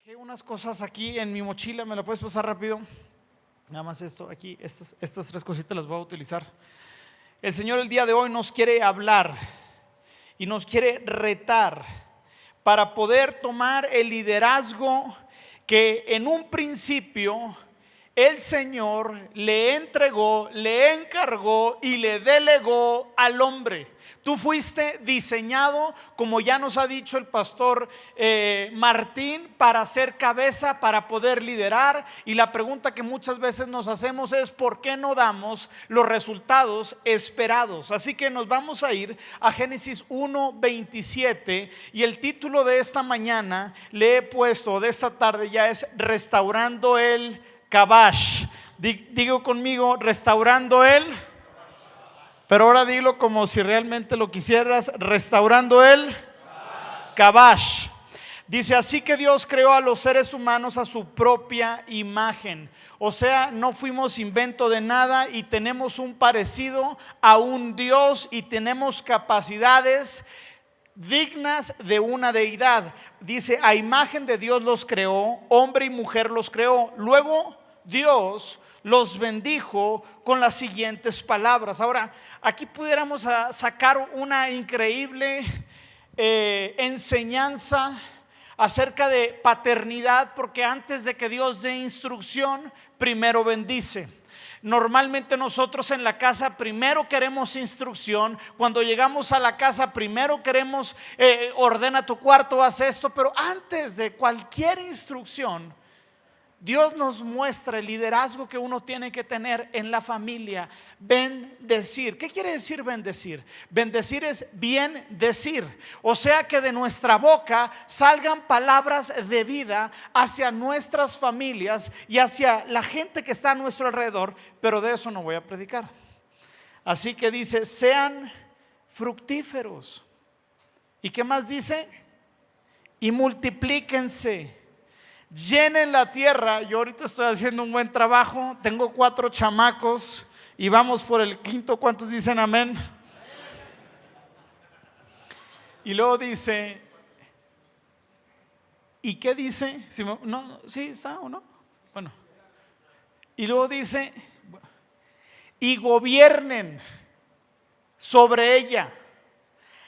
Dejé unas cosas aquí en mi mochila, ¿me lo puedes pasar rápido? Nada más esto, aquí, estas tres cositas las voy a utilizar. El Señor el día de hoy nos quiere hablar y nos quiere retar para poder tomar el liderazgo que en un principio el Señor le entregó, le encargó y le delegó al hombre. Tú fuiste diseñado, como ya nos ha dicho el pastor Martín, para ser cabeza, para poder liderar. Y la pregunta que muchas veces nos hacemos es: ¿por qué no damos los resultados esperados? Así que nos vamos a ir a Génesis 1:27, y el título de esta mañana le he puesto, de esta tarde ya, es Restaurando el Kabash. Digo conmigo: restaurando el. Pero ahora dilo como si realmente lo quisieras: restaurando el Kabash. Dice: así que Dios creó a los seres humanos a su propia imagen. O sea, no fuimos invento de nada y tenemos un parecido a un Dios y tenemos capacidades dignas de una deidad. Dice: a imagen de Dios los creó, hombre y mujer los creó. Luego Dios los bendijo con las siguientes palabras. Ahora, aquí pudiéramos sacar una increíble enseñanza acerca de paternidad, porque antes de que Dios dé instrucción, primero bendice. Normalmente nosotros en la casa primero queremos instrucción. Cuando llegamos a la casa primero queremos ordena tu cuarto, haz esto. Pero antes de cualquier instrucción, Dios nos muestra el liderazgo que uno tiene que tener en la familia. Bendecir. ¿Qué quiere decir bendecir? Bendecir es bien decir. O sea, que de nuestra boca salgan palabras de vida hacia nuestras familias y hacia la gente que está a nuestro alrededor. Pero de eso no voy a predicar. Así que dice: sean fructíferos. ¿Y qué más dice? Y multiplíquense. Llenen la tierra. Yo ahorita estoy haciendo un buen trabajo. Tengo 4 chamacos y vamos por el 5. ¿Cuántos dicen amén? Y luego dice: ¿y qué dice? ¿Sí está o no? Bueno. Y luego dice: y gobiernen sobre ella.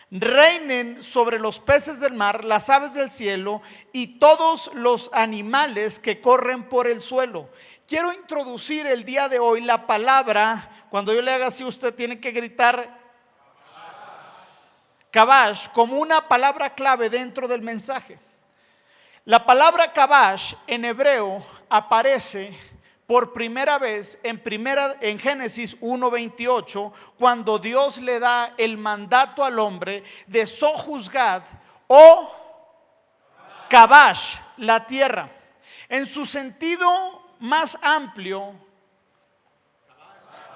Reinen sobre los peces del mar, las aves del cielo y todos los animales que corren por el suelo. Quiero introducir el día de hoy la palabra. Cuando yo le haga así, usted tiene que gritar Kabash como una palabra clave dentro del mensaje. La palabra Kabash en hebreo aparece por primera vez en Génesis 1:28, cuando Dios le da el mandato al hombre de sojuzgad o Kabash, la tierra. En su sentido más amplio,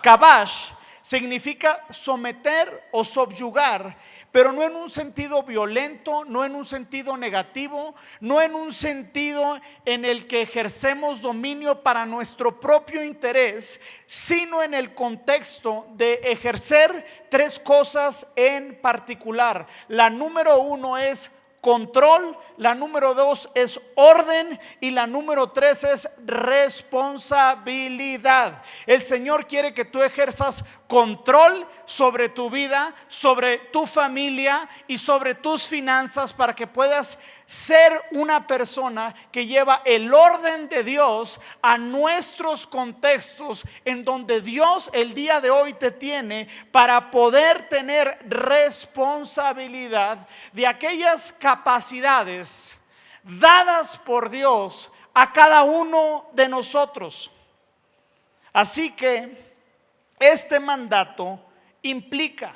Kabash significa someter o subyugar, pero no en un sentido violento, no en un sentido negativo, no en un sentido en el que ejercemos dominio para nuestro propio interés, sino en el contexto de ejercer 3 cosas en particular. La número 1 es control, la número 2 es orden y la número 3 es responsabilidad. El Señor quiere que tú ejerzas control sobre tu vida, sobre tu familia y sobre tus finanzas, para que puedas ser una persona que lleva el orden de Dios a nuestros contextos, en donde Dios el día de hoy te tiene para poder tener responsabilidad de aquellas capacidades dadas por Dios a cada uno de nosotros. Así que este mandato implica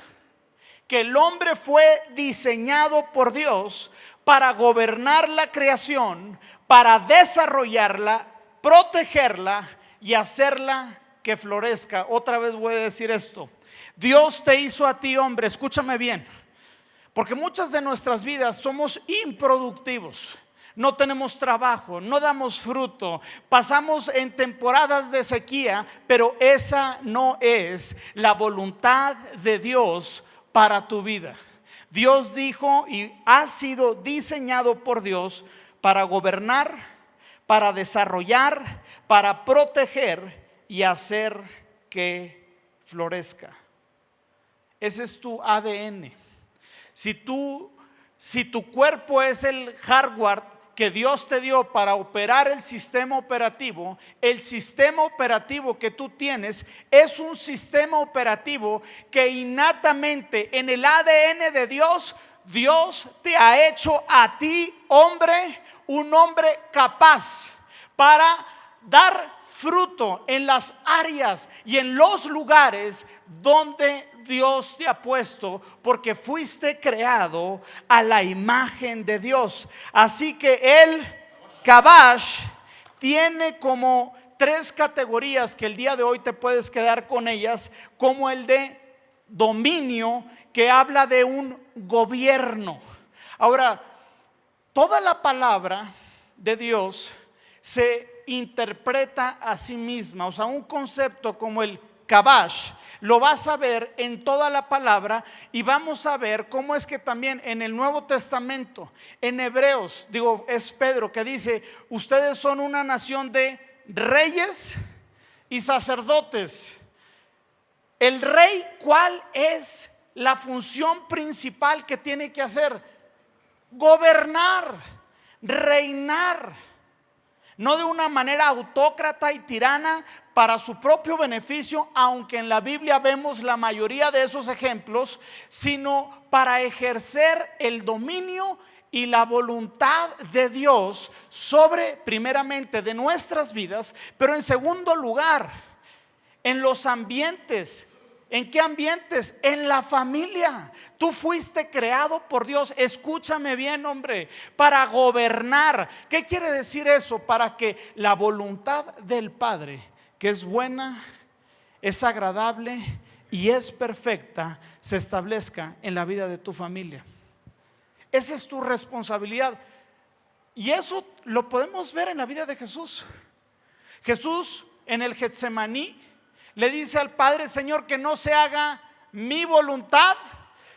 que el hombre fue diseñado por Dios para gobernar la creación, para desarrollarla, protegerla y hacerla que florezca. Otra vez voy a decir esto: Dios te hizo a ti, hombre, escúchame bien, porque muchas de nuestras vidas somos improductivos. No tenemos trabajo, no damos fruto, pasamos en temporadas de sequía, pero esa no es la voluntad de Dios para tu vida. Dios dijo y ha sido diseñado por Dios para gobernar, para desarrollar, para proteger y hacer que florezca. Ese es tu ADN. Si tu cuerpo es el hardware que Dios te dio para operar el sistema operativo que tú tienes es un sistema operativo que innatamente en el ADN de Dios te ha hecho a ti, hombre, un hombre capaz para dar fruto en las áreas y en los lugares donde Dios te ha puesto, porque fuiste creado a la imagen de Dios. Así que el Kabash tiene como 3 categorías que el día de hoy te puedes quedar con ellas, como el de dominio, que habla de un gobierno. Ahora, toda la palabra de Dios se interpreta a sí misma. O sea, un concepto como el Kabash lo vas a ver en toda la palabra, y vamos a ver cómo es que también en el Nuevo Testamento, en Hebreos, es Pedro que dice: ustedes son una nación de reyes y sacerdotes. El rey, ¿cuál es la función principal que tiene que hacer? Gobernar, reinar. No de una manera autócrata y tirana para su propio beneficio, aunque en la Biblia vemos la mayoría de esos ejemplos, sino para ejercer el dominio y la voluntad de Dios sobre, primeramente, de nuestras vidas, pero en segundo lugar, en los ambientes. ¿En qué ambientes? En la familia. Tú fuiste creado por Dios, escúchame bien, hombre, para gobernar. ¿Qué quiere decir eso? Para que la voluntad del Padre, que es buena, es agradable y es perfecta, se establezca en la vida de tu familia. Esa es tu responsabilidad. Y eso lo podemos ver en la vida de Jesús. Jesús en el Getsemaní le dice al Padre: Señor, que no se haga mi voluntad,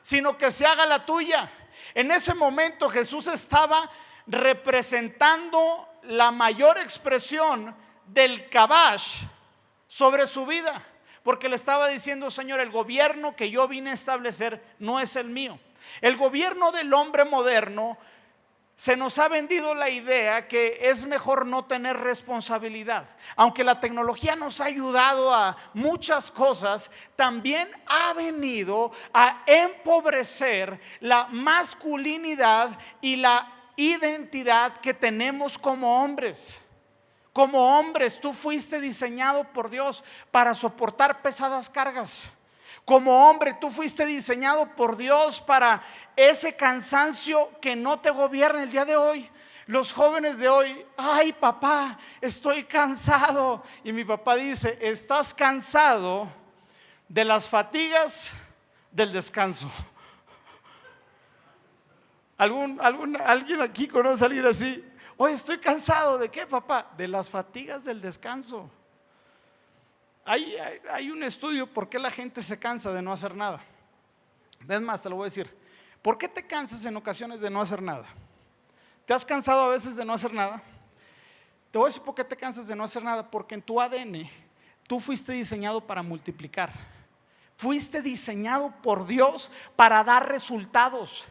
sino que se haga la tuya. En ese momento Jesús estaba representando la mayor expresión del Kabash sobre su vida, porque le estaba diciendo: Señor, el gobierno que yo vine a establecer no es el mío. El gobierno del hombre moderno, se nos ha vendido la idea que es mejor no tener responsabilidad. Aunque la tecnología nos ha ayudado a muchas cosas, también ha venido a empobrecer la masculinidad y la identidad que tenemos como hombres. Como hombres, tú fuiste diseñado por Dios para soportar pesadas cargas. Como hombre, tú fuiste diseñado por Dios para ese cansancio que no te gobierna. El día de hoy, los jóvenes de hoy: ay, papá, estoy cansado. Y mi papá dice: estás cansado de las fatigas del descanso. ¿Alguien aquí conoce a alguien así? Oye, estoy cansado. ¿De qué, papá? De las fatigas del descanso. Hay un estudio por qué la gente se cansa de no hacer nada. Es más, te lo voy a decir. ¿Por qué te cansas en ocasiones de no hacer nada? ¿Te has cansado a veces de no hacer nada? Te voy a decir por qué te cansas de no hacer nada. Porque en tu ADN tú fuiste diseñado para multiplicar. Fuiste diseñado por Dios para dar resultados.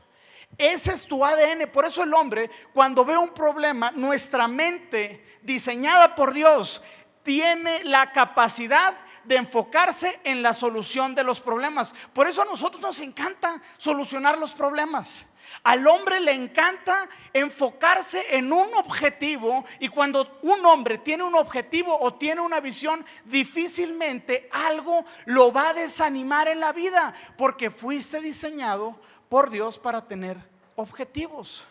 Ese es tu ADN. Por eso el hombre, cuando ve un problema, nuestra mente diseñada por Dios tiene la capacidad de enfocarse en la solución de los problemas. Por eso a nosotros nos encanta solucionar los problemas. Al hombre le encanta enfocarse en un objetivo, y cuando un hombre tiene un objetivo o tiene una visión, difícilmente algo lo va a desanimar en la vida, porque fuiste diseñado por Dios para tener objetivos.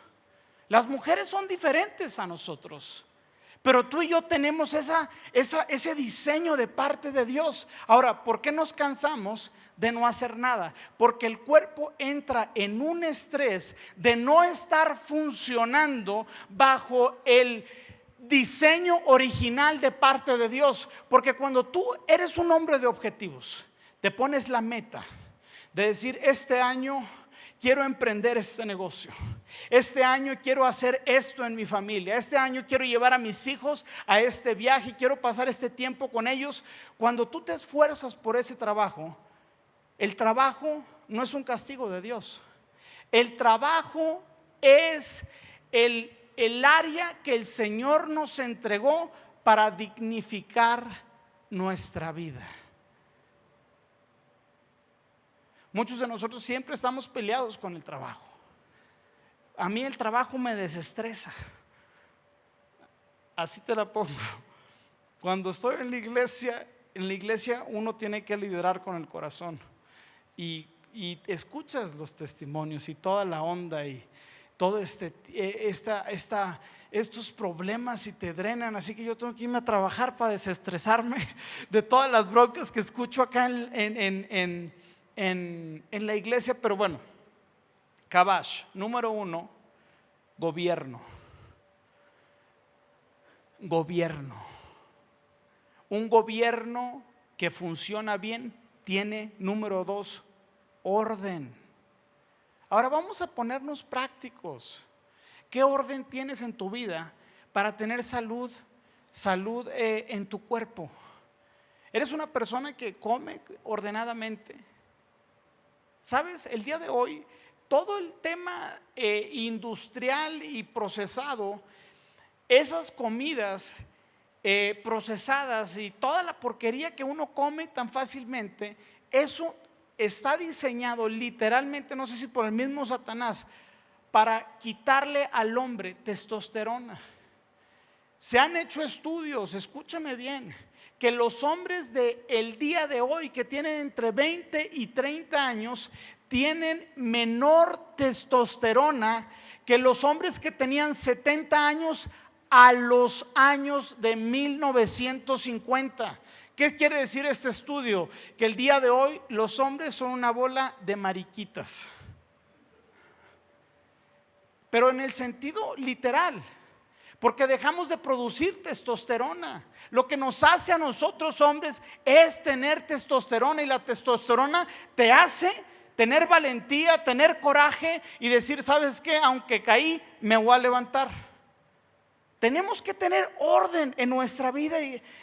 Las mujeres son diferentes a nosotros, pero tú y yo tenemos ese diseño de parte de Dios. Ahora, ¿por qué nos cansamos de no hacer nada? Porque el cuerpo entra en un estrés de no estar funcionando bajo el diseño original de parte de Dios. Porque cuando tú eres un hombre de objetivos, te pones la meta de decir: este año quiero emprender este negocio. Este año quiero hacer esto en mi familia. Este año quiero llevar a mis hijos a este viaje y quiero pasar este tiempo con ellos. Cuando tú te esfuerzas por ese trabajo, el trabajo no es un castigo de Dios. El trabajo es el área que el Señor nos entregó para dignificar nuestra vida. Muchos de nosotros siempre estamos peleados con el trabajo. A mí el trabajo me desestresa. Así te la pongo. Cuando estoy en la iglesia uno tiene que liderar con el corazón. Y escuchas los testimonios y toda la onda y todo estos problemas y te drenan. Así que yo tengo que irme a trabajar para desestresarme de todas las broncas que escucho acá en la iglesia. Pero bueno, Kabash, número 1, gobierno. Un gobierno que funciona bien tiene, número 2, orden. Ahora vamos a ponernos prácticos. ¿Qué orden tienes en tu vida para tener salud en tu cuerpo? ¿Eres una persona que come ordenadamente? ¿Sabes? El día de hoy todo el tema industrial y procesado, esas comidas procesadas y toda la porquería que uno come tan fácilmente, eso está diseñado literalmente, no sé si por el mismo Satanás, para quitarle al hombre testosterona. Se han hecho estudios, escúchame bien, que los hombres del día de hoy que tienen entre 20 y 30 años tienen menor testosterona que los hombres que tenían 70 años a los años de 1950. ¿Qué quiere decir este estudio? Que el día de hoy los hombres son una bola de mariquitas, pero en el sentido literal, porque dejamos de producir testosterona. Lo que nos hace a nosotros hombres es tener testosterona, y la testosterona te hace tener valentía, tener coraje y decir, ¿sabes qué? Aunque caí, me voy a levantar. Tenemos que tener orden en nuestra vida,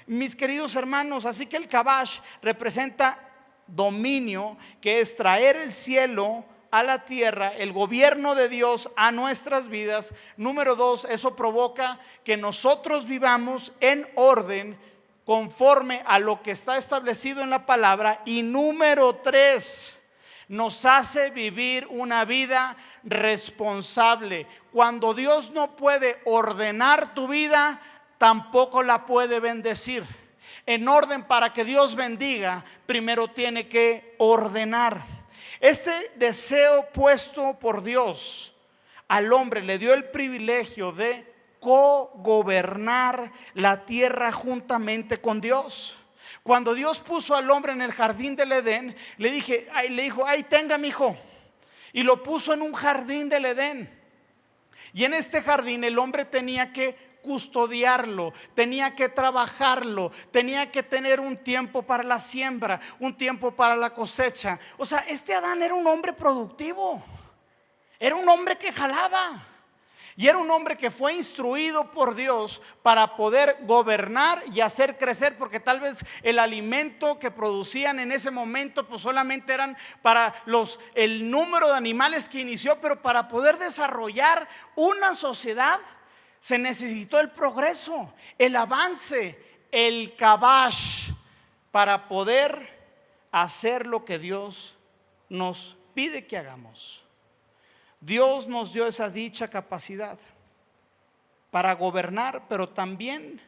mis queridos hermanos. Así que el Kabash representa dominio, que es traer el cielo a la tierra, el gobierno de Dios a nuestras vidas. Número 2, eso provoca que nosotros vivamos en orden conforme a lo que está establecido en la palabra. Y número 3, nos hace vivir una vida responsable. Cuando Dios no puede ordenar tu vida, tampoco la puede bendecir. En orden, para que Dios bendiga, primero tiene que ordenar. Este deseo puesto por Dios al hombre le dio el privilegio de co-gobernar la tierra juntamente con Dios. Cuando Dios puso al hombre en el jardín del Edén, le dijo, ahí tenga mi hijo, y lo puso en un jardín del Edén. Y en este jardín el hombre tenía que custodiarlo, tenía que trabajarlo, tenía que tener un tiempo para la siembra, un tiempo para la cosecha. O sea, este Adán era un hombre productivo, era un hombre que jalaba, y era un hombre que fue instruido por Dios para poder gobernar y hacer crecer, porque tal vez el alimento que producían en ese momento pues solamente eran para el número de animales que inició, pero para poder desarrollar una sociedad se necesitó el progreso, el avance, el Kabash, para poder hacer lo que Dios nos pide que hagamos. Dios nos dio esa dicha capacidad para gobernar, pero también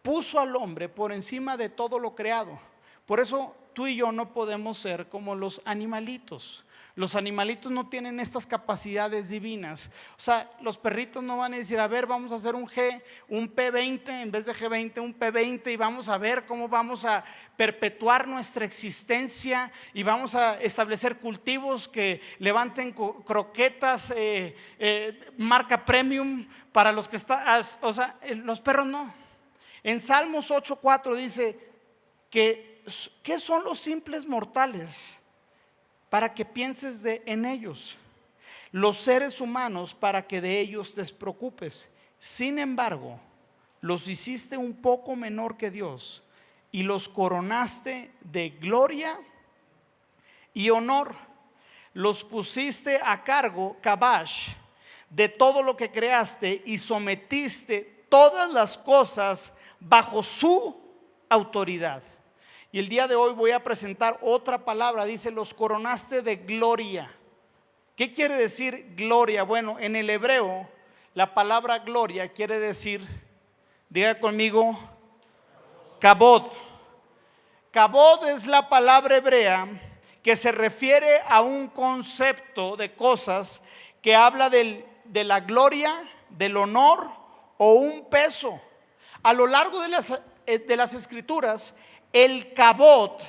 puso al hombre por encima de todo lo creado. Por eso tú y yo no podemos ser como los animalitos. Los animalitos no tienen estas capacidades divinas. O sea, los perritos no van a decir, a ver, vamos a hacer un P20 en vez de G20, un P20, y vamos a ver cómo vamos a perpetuar nuestra existencia y vamos a establecer cultivos que levanten croquetas marca premium para los que están. O sea, los perros no. En Salmos 8:4 dice que ¿qué son los simples mortales para que pienses en ellos? los seres humanos para que de ellos te preocupes. Sin embargo, los hiciste un poco menor que Dios y los coronaste de gloria y honor. Los pusiste a cargo, Kabash, de todo lo que creaste y sometiste todas las cosas bajo su autoridad. Y el día de hoy voy a presentar otra palabra. Dice, los coronaste de gloria. ¿Qué quiere decir gloria? Bueno, en el hebreo la palabra gloria quiere decir, diga conmigo, kabod. Kabod es la palabra hebrea que se refiere a un concepto de cosas que habla de la gloria, del honor o un peso. A lo largo de las escrituras, el kabod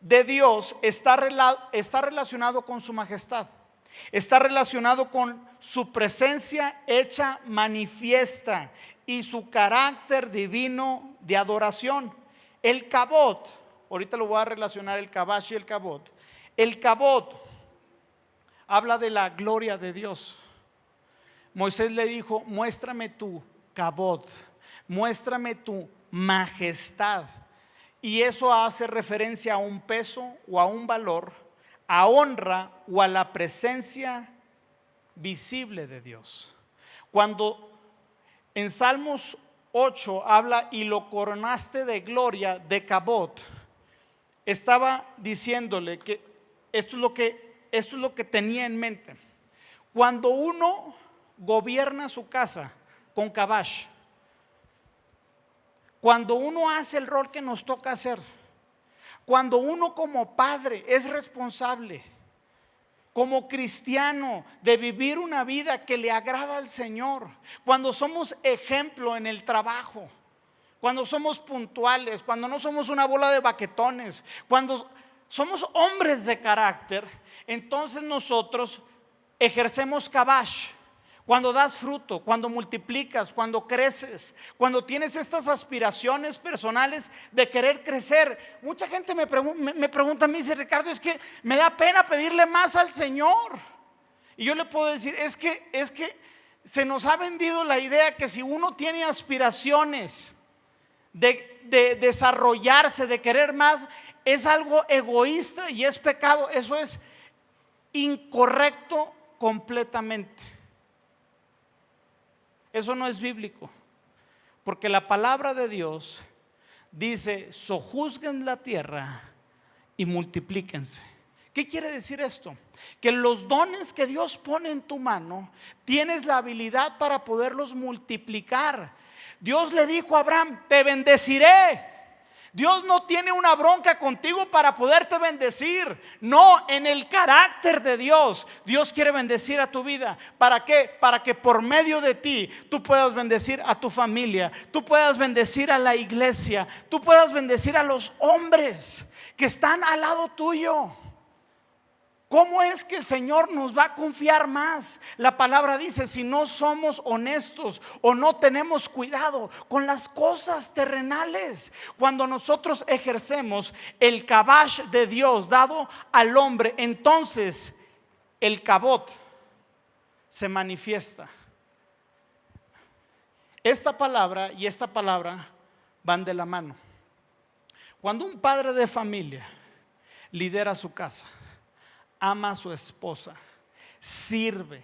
de Dios está relacionado con su majestad. Está relacionado con su presencia hecha manifiesta y su carácter divino de adoración. El kabod, ahorita lo voy a relacionar, el kabash y el kabod. El kabod habla de la gloria de Dios. Moisés le dijo, muéstrame tu kabod, muéstrame tu majestad. Y eso hace referencia a un peso o a un valor, a honra o a la presencia visible de Dios. Cuando en Salmos 8 habla y lo coronaste de gloria, de kabod, estaba diciéndole que esto es lo que tenía en mente. Cuando uno gobierna su casa con kabash, cuando uno hace el rol que nos toca hacer, cuando uno como padre es responsable, como cristiano, de vivir una vida que le agrada al Señor, cuando somos ejemplo en el trabajo, cuando somos puntuales, cuando no somos una bola de baquetones, cuando somos hombres de carácter, entonces nosotros ejercemos kabash. Cuando das fruto, cuando multiplicas, cuando creces, cuando tienes estas aspiraciones personales de querer crecer. Mucha gente me pregunta, me dice, Ricardo, es que me da pena pedirle más al Señor. Y yo le puedo decir, es que se nos ha vendido la idea que si uno tiene aspiraciones de desarrollarse, de querer más, es algo egoísta y es pecado. Eso es incorrecto completamente. Eso no es bíblico, porque la palabra de Dios dice, sojuzguen la tierra y multiplíquense. ¿Qué quiere decir esto? Que los dones que Dios pone en tu mano, tienes la habilidad para poderlos multiplicar. Dios le dijo a Abraham, te bendeciré. Dios no tiene una bronca contigo para poderte bendecir. No, en el carácter de Dios, Dios quiere bendecir a tu vida. ¿Para qué? Para que por medio de ti tú puedas bendecir a tu familia, tú puedas bendecir a la iglesia, tú puedas bendecir a los hombres que están al lado tuyo. ¿Cómo es que el Señor nos va a confiar más? La palabra dice, si no somos honestos o no tenemos cuidado con las cosas terrenales, cuando nosotros ejercemos el kabash de Dios dado al hombre, entonces el kabod se manifiesta. Esta palabra y esta palabra van de la mano. Cuando un padre de familia lidera su casa, ama a su esposa, sirve,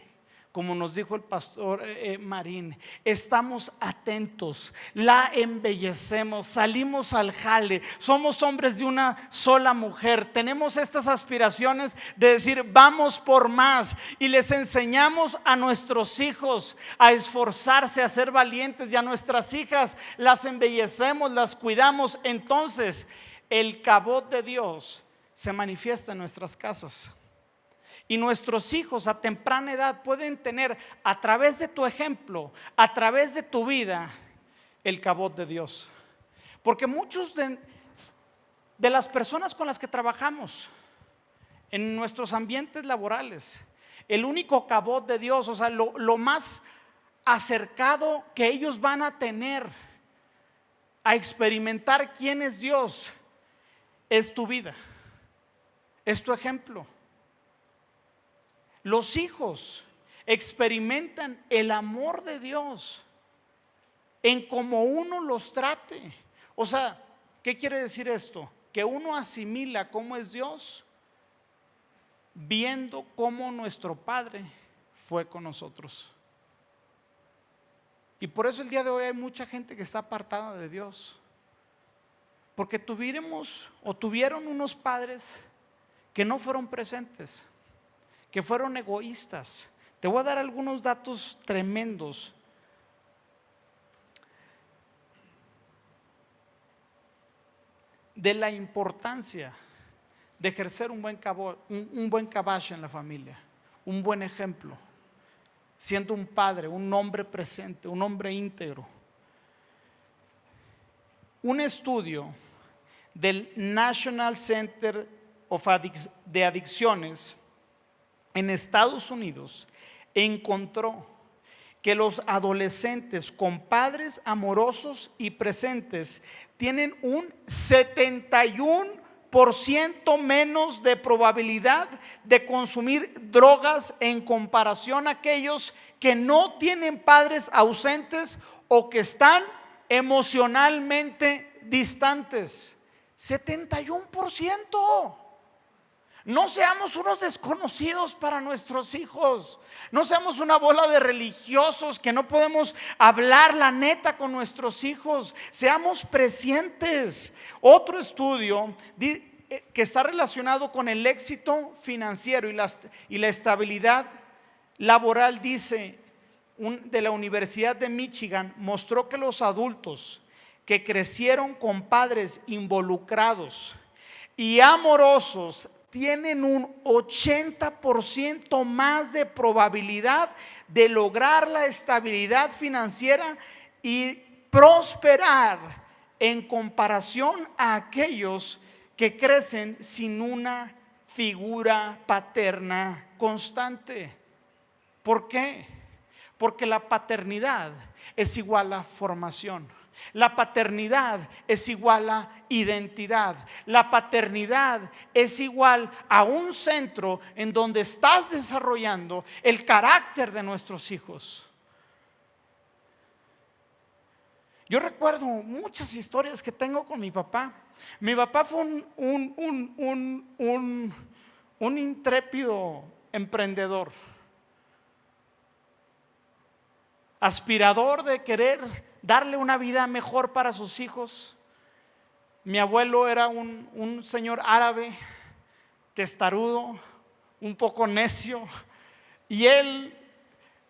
como nos dijo el pastor Marín, estamos atentos, la embellecemos, salimos al jale, somos hombres de una sola mujer, tenemos estas aspiraciones de decir vamos por más, y les enseñamos a nuestros hijos a esforzarse, a ser valientes, y a nuestras hijas las embellecemos, las cuidamos. Entonces el kabod de Dios se manifiesta en nuestras casas. Y nuestros hijos a temprana edad pueden tener a través de tu ejemplo, a través de tu vida, el kabod de Dios. Porque muchos de las personas con las que trabajamos en nuestros ambientes laborales, el único kabod de Dios, o sea, lo más acercado que ellos van a tener a experimentar quién es Dios, es tu vida, es tu ejemplo. Los hijos experimentan el amor de Dios en cómo uno los trate. O sea, ¿qué quiere decir esto? Que uno asimila cómo es Dios viendo cómo nuestro Padre fue con nosotros. Y por eso el día de hoy hay mucha gente que está apartada de Dios, porque tuvieron unos padres que no fueron presentes, que fueron egoístas. Te voy a dar algunos datos tremendos. De la importancia de ejercer un buen cabash en la familia, un buen ejemplo, siendo un padre, un hombre presente, un hombre íntegro. Un estudio del National Center de Adicciones en Estados Unidos encontró que los adolescentes con padres amorosos y presentes tienen un 71% menos de probabilidad de consumir drogas en comparación a aquellos que no tienen padres ausentes o que están emocionalmente distantes. 71%. No seamos unos desconocidos para nuestros hijos. No seamos una bola de religiosos que no podemos hablar la neta con nuestros hijos. Seamos presentes. Otro estudio que está relacionado con el éxito financiero y la estabilidad laboral dice, de la Universidad de Michigan, mostró que los adultos que crecieron con padres involucrados y amorosos tienen un 80% más de probabilidad de lograr la estabilidad financiera y prosperar en comparación a aquellos que crecen sin una figura paterna constante. ¿Por qué? Porque la paternidad es igual a formación. La paternidad es igual a identidad. La paternidad es igual a un centro en donde estás desarrollando el carácter de nuestros hijos. Yo recuerdo muchas historias que tengo con mi papá. Mi papá fue un intrépido emprendedor, aspirador de querer darle una vida mejor para sus hijos. Mi abuelo era un señor árabe, testarudo, un poco necio, y él,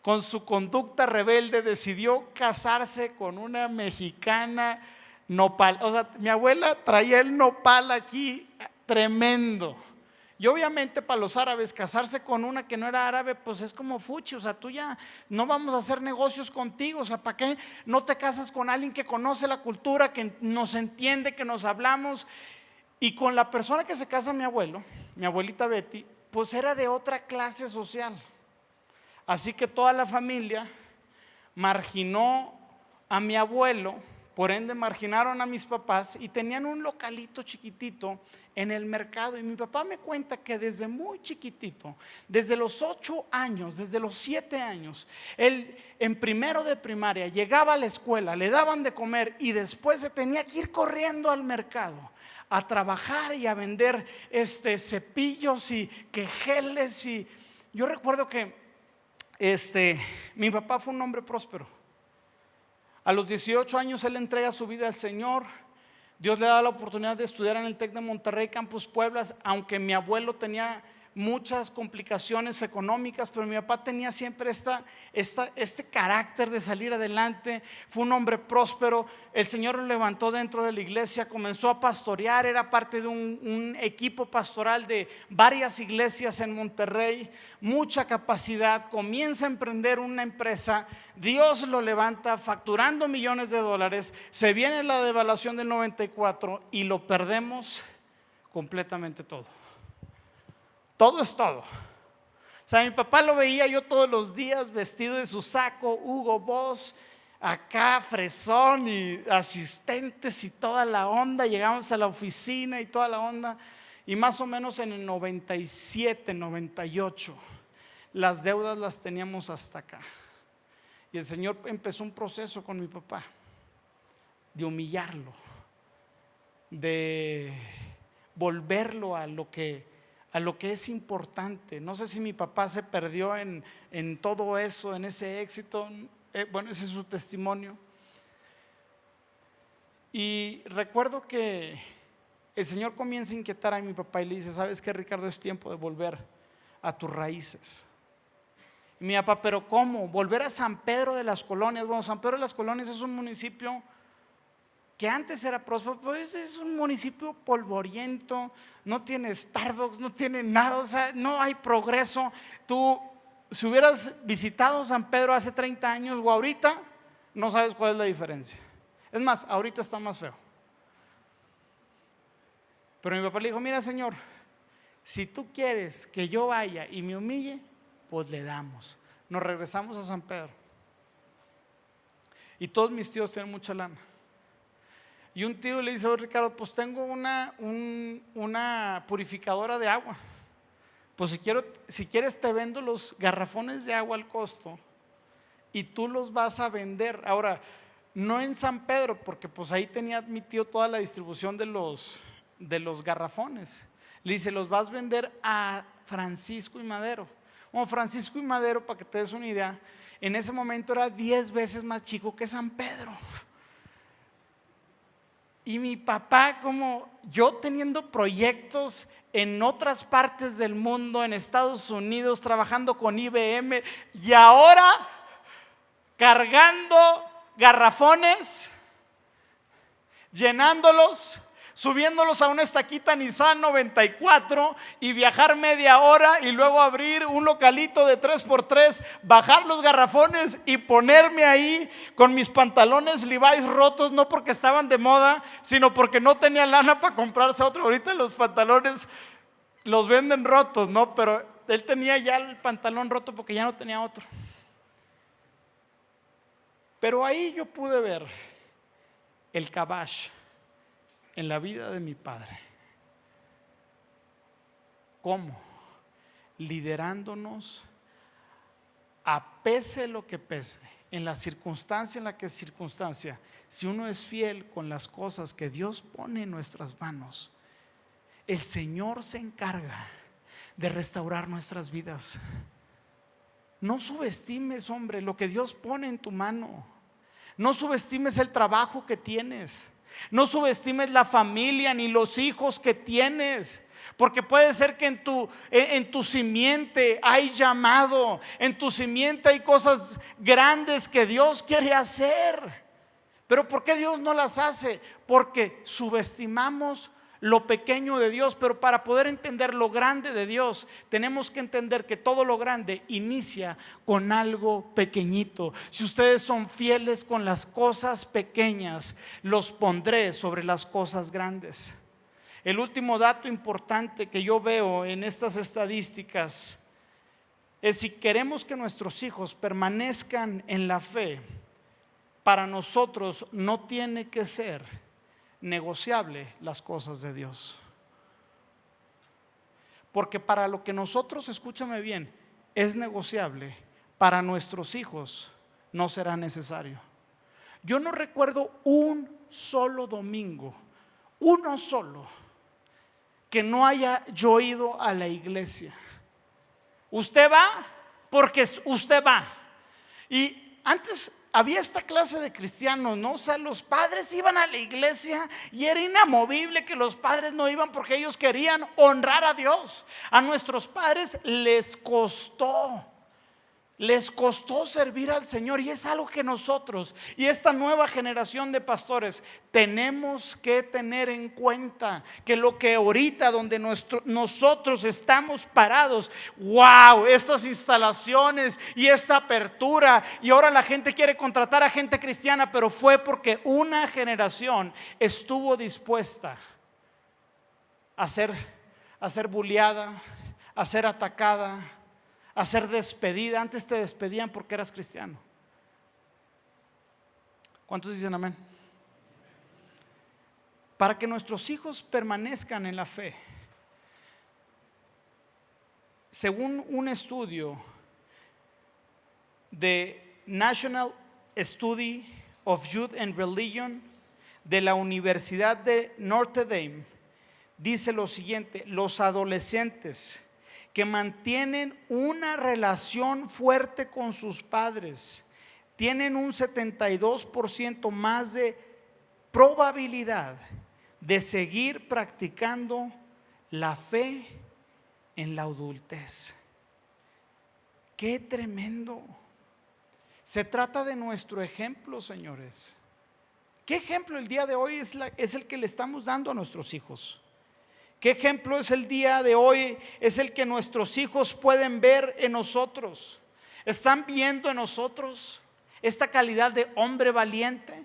con su conducta rebelde, decidió casarse con una mexicana nopal. O sea, mi abuela traía el nopal aquí tremendo. Y obviamente para los árabes casarse con una que no era árabe pues es como fuchi. O sea, tú ya no vamos a hacer negocios contigo. O sea, ¿para qué no te casas con alguien que conoce la cultura, que nos entiende, que nos hablamos? Y con la persona que se casa mi abuelo, mi abuelita Betty, pues era de otra clase social. Así que toda la familia marginó a mi abuelo, por ende marginaron a mis papás y tenían un localito chiquitito en el mercado. Y mi papá me cuenta que desde muy chiquitito, desde los 8 años, desde los 7 años, él en primero de primaria llegaba a la escuela, le daban de comer y después se tenía que ir corriendo al mercado a trabajar y a vender cepillos y geles. Y yo recuerdo que mi papá fue un hombre próspero. A los 18 años él entrega su vida al Señor. Dios le da la oportunidad de estudiar en el TEC de Monterrey, Campus Pueblas, aunque mi abuelo tenía muchas complicaciones económicas, pero mi papá tenía siempre este carácter de salir adelante. Fue un hombre próspero. El Señor lo levantó dentro de la iglesia, comenzó a pastorear, era parte de un equipo pastoral de varias iglesias en Monterrey, mucha capacidad, comienza a emprender una empresa. Dios lo levanta facturando millones de dólares. Se viene la devaluación del 94 y lo perdemos completamente todo. Todo es todo. O sea, mi papá lo veía yo todos los días vestido de su saco Hugo Boss, acá fresón y asistentes y toda la onda. Llegamos a la oficina y toda la onda. Y más o menos en el 97, 98 las deudas las teníamos hasta acá. Y el Señor empezó un proceso con mi papá de humillarlo, de volverlo a lo que es importante. No sé si mi papá se perdió en todo eso, en ese éxito. Bueno, ese es su testimonio. Y recuerdo que el Señor comienza a inquietar a mi papá y le dice: ¿sabes qué, Ricardo? Es tiempo de volver a tus raíces. Y mi papá: ¿pero cómo? ¿Volver a San Pedro de las Colonias? Bueno, San Pedro de las Colonias es un municipio que antes era próspero, pues es un municipio polvoriento, no tiene Starbucks, no tiene nada, o sea, no hay progreso. Tú, si hubieras visitado San Pedro hace 30 años o ahorita, no sabes cuál es la diferencia. Es más, ahorita está más feo. Pero mi papá le dijo: mira, señor, si tú quieres que yo vaya y me humille, pues le damos. Nos regresamos a San Pedro. Y todos mis tíos tienen mucha lana. Y un tío le dice: oh, Ricardo, pues tengo una purificadora de agua. Pues si quieres te vendo los garrafones de agua al costo y tú los vas a vender. Ahora, no en San Pedro, porque pues ahí tenía mi tío toda la distribución de los garrafones. Le dice: los vas a vender a Francisco y Madero. Bueno, Francisco y Madero, para que te des una idea, en ese momento era 10 veces más chico que San Pedro. Y mi papá, como yo teniendo proyectos en otras partes del mundo, en Estados Unidos, trabajando con IBM, y ahora cargando garrafones, llenándolos, subiéndolos a una estaquita Nissan 94 y viajar media hora y luego abrir un localito de 3x3, bajar los garrafones y ponerme ahí con mis pantalones Levi's rotos, no porque estaban de moda, sino porque no tenía lana para comprarse otro. Ahorita los pantalones los venden rotos, ¿no? Pero él tenía ya el pantalón roto porque ya no tenía otro. Pero ahí yo pude ver el cabash en la vida de mi padre. ¿Cómo? Liderándonos a pese lo que pese, en la circunstancia en la que es circunstancia. Si uno es fiel con las cosas que Dios pone en nuestras manos, el Señor se encarga de restaurar nuestras vidas. No subestimes, hombre, lo que Dios pone en tu mano. No subestimes el trabajo que tienes. No subestimes la familia ni los hijos que tienes, porque puede ser que en tu simiente hay llamado, en tu simiente hay cosas grandes que Dios quiere hacer. Pero ¿por qué Dios no las hace? Porque subestimamos lo pequeño de Dios. Pero para poder entender lo grande de Dios, tenemos que entender que todo lo grande inicia con algo pequeñito. Si ustedes son fieles con las cosas pequeñas, los pondré sobre las cosas grandes. El último dato importante que yo veo en estas estadísticas es: si queremos que nuestros hijos permanezcan en la fe, para nosotros no tiene que ser negociable las cosas de Dios. Porque para lo que nosotros, escúchame bien, es negociable, para nuestros hijos no será necesario. Yo no recuerdo un solo domingo, uno solo, que no haya yo ido a la iglesia. Usted va porque usted va. Y antes había esta clase de cristianos, ¿no? O sea, los padres iban a la iglesia y era inamovible que los padres no iban porque ellos querían honrar a Dios. A nuestros padres les costó servir al Señor, y es algo que nosotros y esta nueva generación de pastores tenemos que tener en cuenta, que lo que ahorita donde nosotros estamos parados, wow, estas instalaciones y esta apertura, y ahora la gente quiere contratar a gente cristiana, pero fue porque una generación estuvo dispuesta a ser bulleada, a ser atacada, a ser despedida. Antes te despedían porque eras cristiano. ¿Cuántos dicen amén? Para que nuestros hijos permanezcan en la fe, según un estudio de National Study of Youth and Religion de la Universidad de Notre Dame dice lo siguiente: los adolescentes que mantienen una relación fuerte con sus padres tienen un 72% más de probabilidad de seguir practicando la fe en la adultez. ¡Qué tremendo! Se trata de nuestro ejemplo, señores. ¿Qué ejemplo el día de hoy es el que le estamos dando a nuestros hijos? ¿Qué ejemplo es el día de hoy? Es el que nuestros hijos pueden ver en nosotros. ¿Están viendo en nosotros esta calidad de hombre valiente?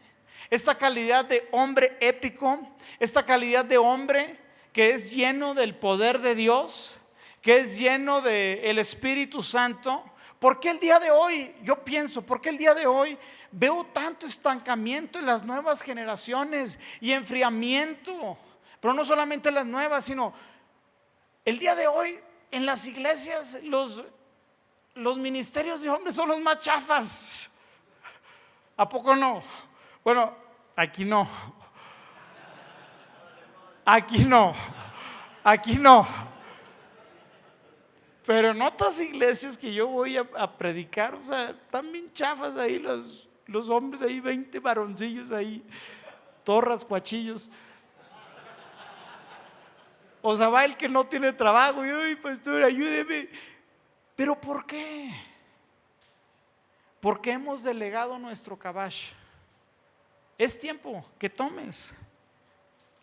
Esta calidad de hombre épico, esta calidad de hombre que es lleno del poder de Dios, que es lleno del Espíritu Santo. ¿Por qué el día de hoy, yo pienso, por qué el día de hoy veo tanto estancamiento en las nuevas generaciones y enfriamiento? Pero no solamente las nuevas, sino el día de hoy en las iglesias los ministerios de hombres son los más chafas. ¿A poco no? Bueno, aquí no. Aquí no. Aquí no. Pero en otras iglesias que yo voy a predicar, o sea, están bien chafas ahí los hombres ahí, 20 varoncillos ahí, torras, cuachillos. O sea, va el que no tiene trabajo y, ay, pastor, ayúdeme. ¿Pero por qué? Porque hemos delegado nuestro cabash. Es tiempo que tomes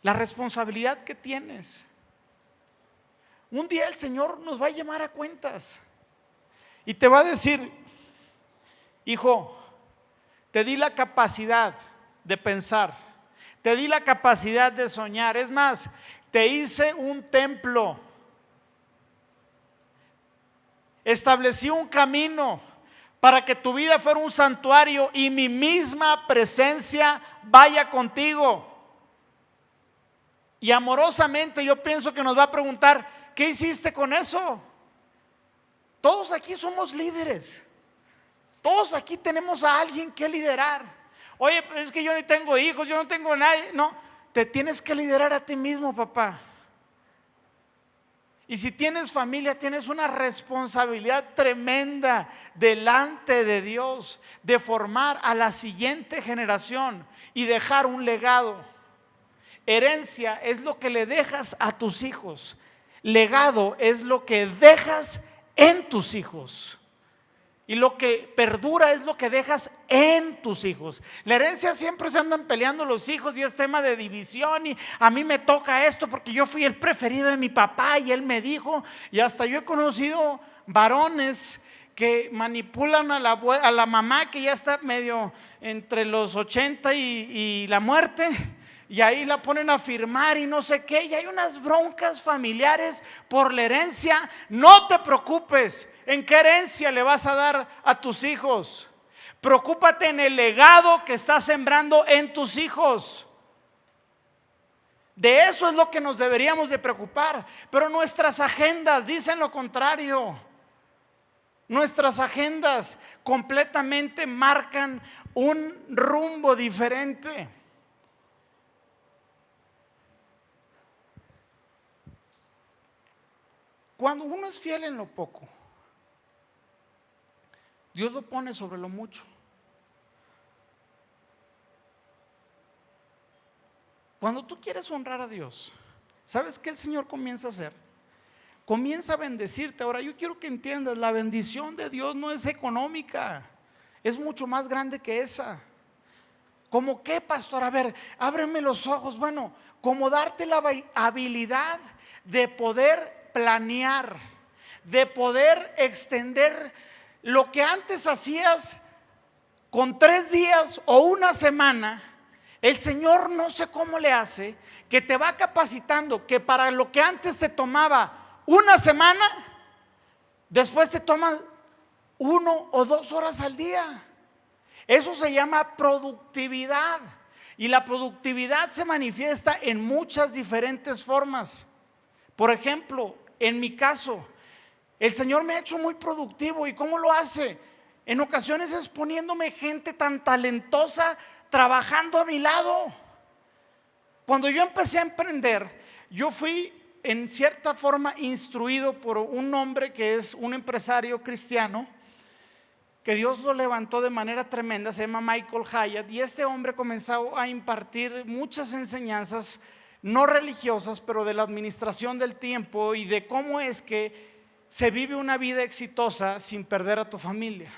la responsabilidad que tienes. Un día el Señor nos va a llamar a cuentas y te va a decir: hijo, te di la capacidad de pensar, te di la capacidad de soñar. Es más, te hice un templo, establecí un camino para que tu vida fuera un santuario y mi misma presencia vaya contigo. Y amorosamente yo pienso que nos va a preguntar: ¿qué hiciste con eso? Todos aquí somos líderes. Todos aquí tenemos a alguien que liderar. Oye, es que yo ni tengo hijos, yo no tengo nadie. No, te tienes que liderar a ti mismo, papá. Y si tienes familia, tienes una responsabilidad tremenda delante de Dios de formar a la siguiente generación y dejar un legado. Herencia es lo que le dejas a tus hijos. Legado es lo que dejas en tus hijos. Y lo que perdura es lo que dejas en tus hijos. La herencia siempre se andan peleando los hijos y es tema de división. Y a mí me toca esto porque yo fui el preferido de mi papá y él me dijo. Y hasta yo he conocido varones que manipulan a la mamá que ya está medio entre los 80 y la muerte. Y ahí la ponen a firmar y no sé qué. Y hay unas broncas familiares por la herencia. No te preocupes en qué herencia le vas a dar a tus hijos. Preocúpate en el legado que estás sembrando en tus hijos. De eso es lo que nos deberíamos de preocupar. Pero nuestras agendas dicen lo contrario. Nuestras agendas completamente marcan un rumbo diferente. Cuando uno es fiel en lo poco, Dios lo pone sobre lo mucho. Cuando tú quieres honrar a Dios, ¿sabes qué el Señor comienza a hacer? Comienza a bendecirte. Ahora yo quiero que entiendas, la bendición de Dios no es económica, es mucho más grande que esa. ¿Cómo qué, pastor? A ver, ábreme los ojos. Bueno, como darte la habilidad de poder planear, de poder extender lo que antes hacías con 3 días o una semana. El Señor no sé cómo le hace, que te va capacitando, que para lo que antes te tomaba una semana, después te toma 1 o 2 horas al día. Eso se llama productividad. Y la productividad se manifiesta en muchas diferentes formas. Por ejemplo, en mi caso, el Señor me ha hecho muy productivo. ¿Y cómo lo hace? En ocasiones es poniéndome gente tan talentosa trabajando a mi lado. Cuando yo empecé a emprender, yo fui en cierta forma instruido por un hombre que es un empresario cristiano, que Dios lo levantó de manera tremenda, se llama Michael Hyatt, y este hombre comenzó a impartir muchas enseñanzas no religiosas, pero de la administración del tiempo y de cómo es que se vive una vida exitosa sin perder a tu familia.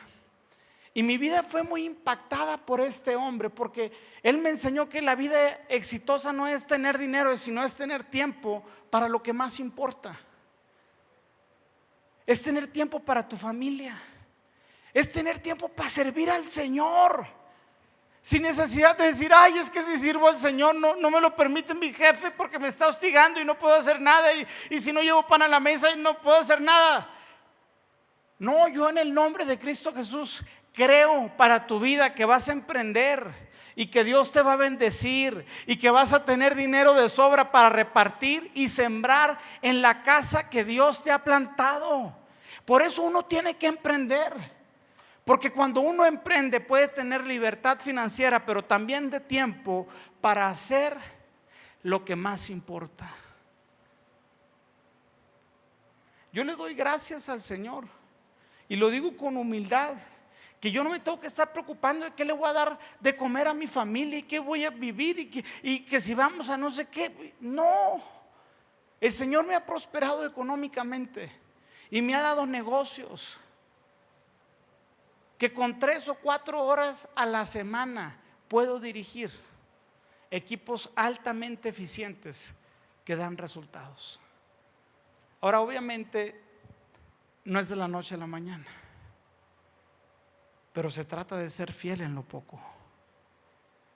Y mi vida fue muy impactada por este hombre, porque él me enseñó que la vida exitosa no es tener dinero, sino es tener tiempo para lo que más importa. Es tener tiempo para tu familia. Es tener tiempo para servir al Señor, sin necesidad de decir, ay, es que si sirvo al Señor no me lo permite mi jefe porque me está hostigando y no puedo hacer nada, y si no llevo pan a la mesa y no puedo hacer nada. No, yo en el nombre de Cristo Jesús creo para tu vida que vas a emprender y que Dios te va a bendecir y que vas a tener dinero de sobra para repartir y sembrar en la casa que Dios te ha plantado. Por eso uno tiene que emprender. Porque cuando uno emprende puede tener libertad financiera, pero también de tiempo para hacer lo que más importa. Yo le doy gracias al Señor y lo digo con humildad, que yo no me tengo que estar preocupando de qué le voy a dar de comer a mi familia y qué voy a vivir y que si vamos a no sé qué. No, el Señor me ha prosperado económicamente y me ha dado negocios que con 3 o 4 horas a la semana puedo dirigir equipos altamente eficientes que dan resultados. Ahora, obviamente no es de la noche a la mañana, pero se trata de ser fiel en lo poco.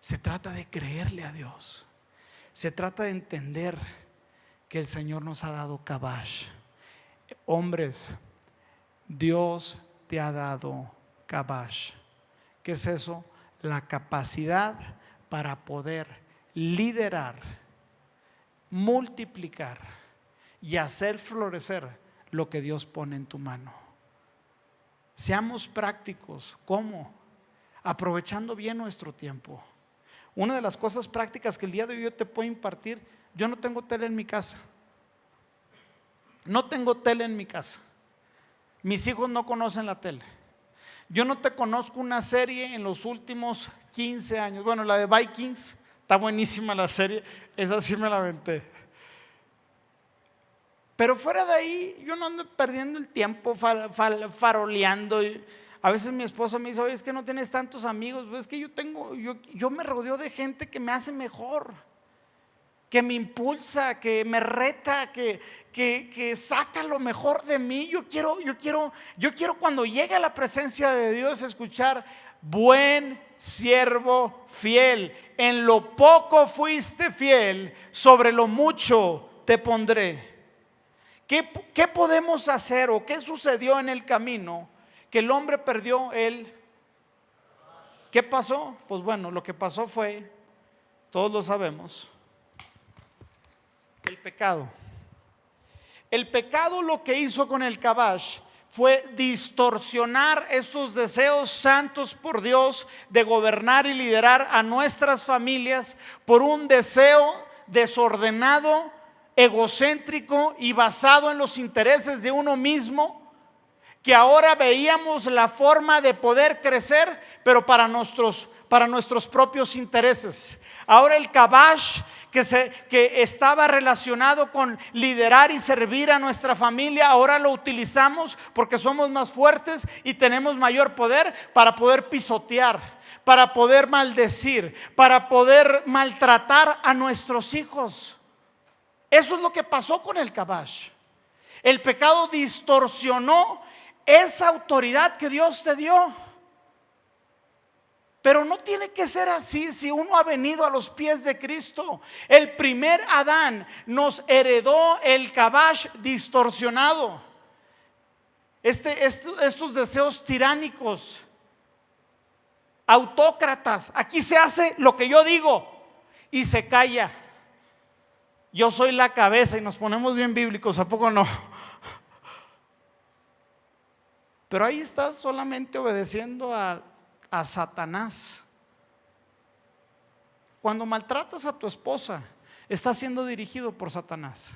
Se trata de creerle a Dios. Se trata de entender que el Señor nos ha dado kabash. Hombres, Dios te ha dado kabash. ¿Qué es eso? La capacidad para poder liderar, multiplicar y hacer florecer lo que Dios pone en tu mano. Seamos prácticos. ¿Cómo? Aprovechando bien nuestro tiempo. Una de las cosas prácticas que el día de hoy yo te puedo impartir: yo no tengo tele en mi casa. No tengo tele en mi casa. Mis hijos no conocen la tele. Yo no te conozco una serie en los últimos 15 años. Bueno, la de Vikings, está buenísima la serie, esa sí me la aventé. Pero fuera de ahí, yo no ando perdiendo el tiempo faroleando. A veces mi esposa me dice, oye, es que no tienes tantos amigos. Pues es que yo me rodeo de gente que me hace mejor, que me impulsa, que me reta, que saca lo mejor de mí. Yo quiero cuando llegue a la presencia de Dios escuchar: buen siervo fiel, en lo poco fuiste fiel, sobre lo mucho te pondré. ¿Qué podemos hacer o qué sucedió en el camino que el hombre perdió ¿Qué pasó? Pues bueno, lo que pasó fue, todos lo sabemos, el pecado. El pecado lo que hizo con el kabash fue distorsionar estos deseos santos por Dios de gobernar y liderar a nuestras familias por un deseo desordenado, egocéntrico y basado en los intereses de uno mismo, que ahora veíamos la forma de poder crecer, pero para nuestros propios intereses. Ahora el kabash que estaba relacionado con liderar y servir a nuestra familia, ahora lo utilizamos porque somos más fuertes y tenemos mayor poder para poder pisotear, para poder maldecir, para poder maltratar a nuestros hijos. Eso es lo que pasó con el kabash. El pecado distorsionó esa autoridad que Dios te dio. Pero no tiene que ser así si uno ha venido a los pies de Cristo. El primer Adán nos heredó el kabash distorsionado. Estos deseos tiránicos, autócratas. Aquí se hace lo que yo digo y se calla. Yo soy la cabeza y nos ponemos bien bíblicos, ¿a poco no? Pero ahí estás solamente obedeciendo a Satanás. Cuando maltratas a tu esposa, estás siendo dirigido por Satanás.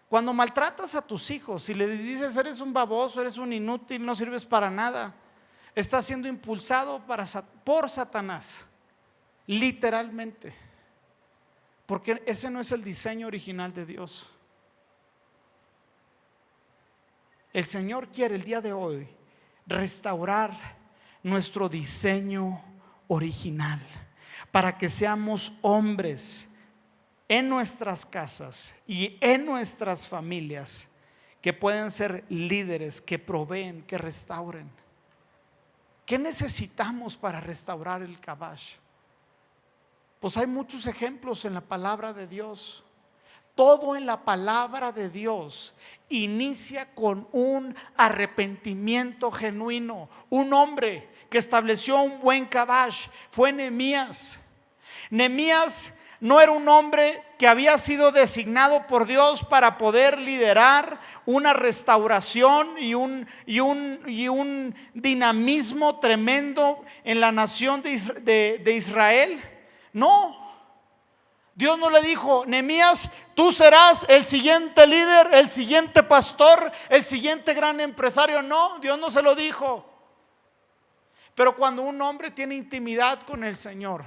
Cuando maltratas a tus hijos y les dices eres un baboso, eres un inútil, no sirves para nada, estás siendo impulsado por Satanás, literalmente, porque ese no es el diseño original de Dios. El Señor quiere el día de hoy restaurar nuestro diseño original para que seamos hombres en nuestras casas y en nuestras familias que pueden ser líderes, que proveen, que restauren. ¿Qué necesitamos para restaurar el Kabash? Pues hay muchos ejemplos en la palabra de Dios. Todo en la palabra de Dios inicia con un arrepentimiento genuino. Un hombre que estableció un buen Kabash fue Nehemías. Nehemías no era un hombre que había sido designado por Dios para poder liderar una restauración y un dinamismo tremendo en la nación de Israel. No. Dios no le dijo: Nehemías, tú serás el siguiente líder, el siguiente pastor, el siguiente gran empresario. No, Dios no se lo dijo. Pero cuando un hombre tiene intimidad con el Señor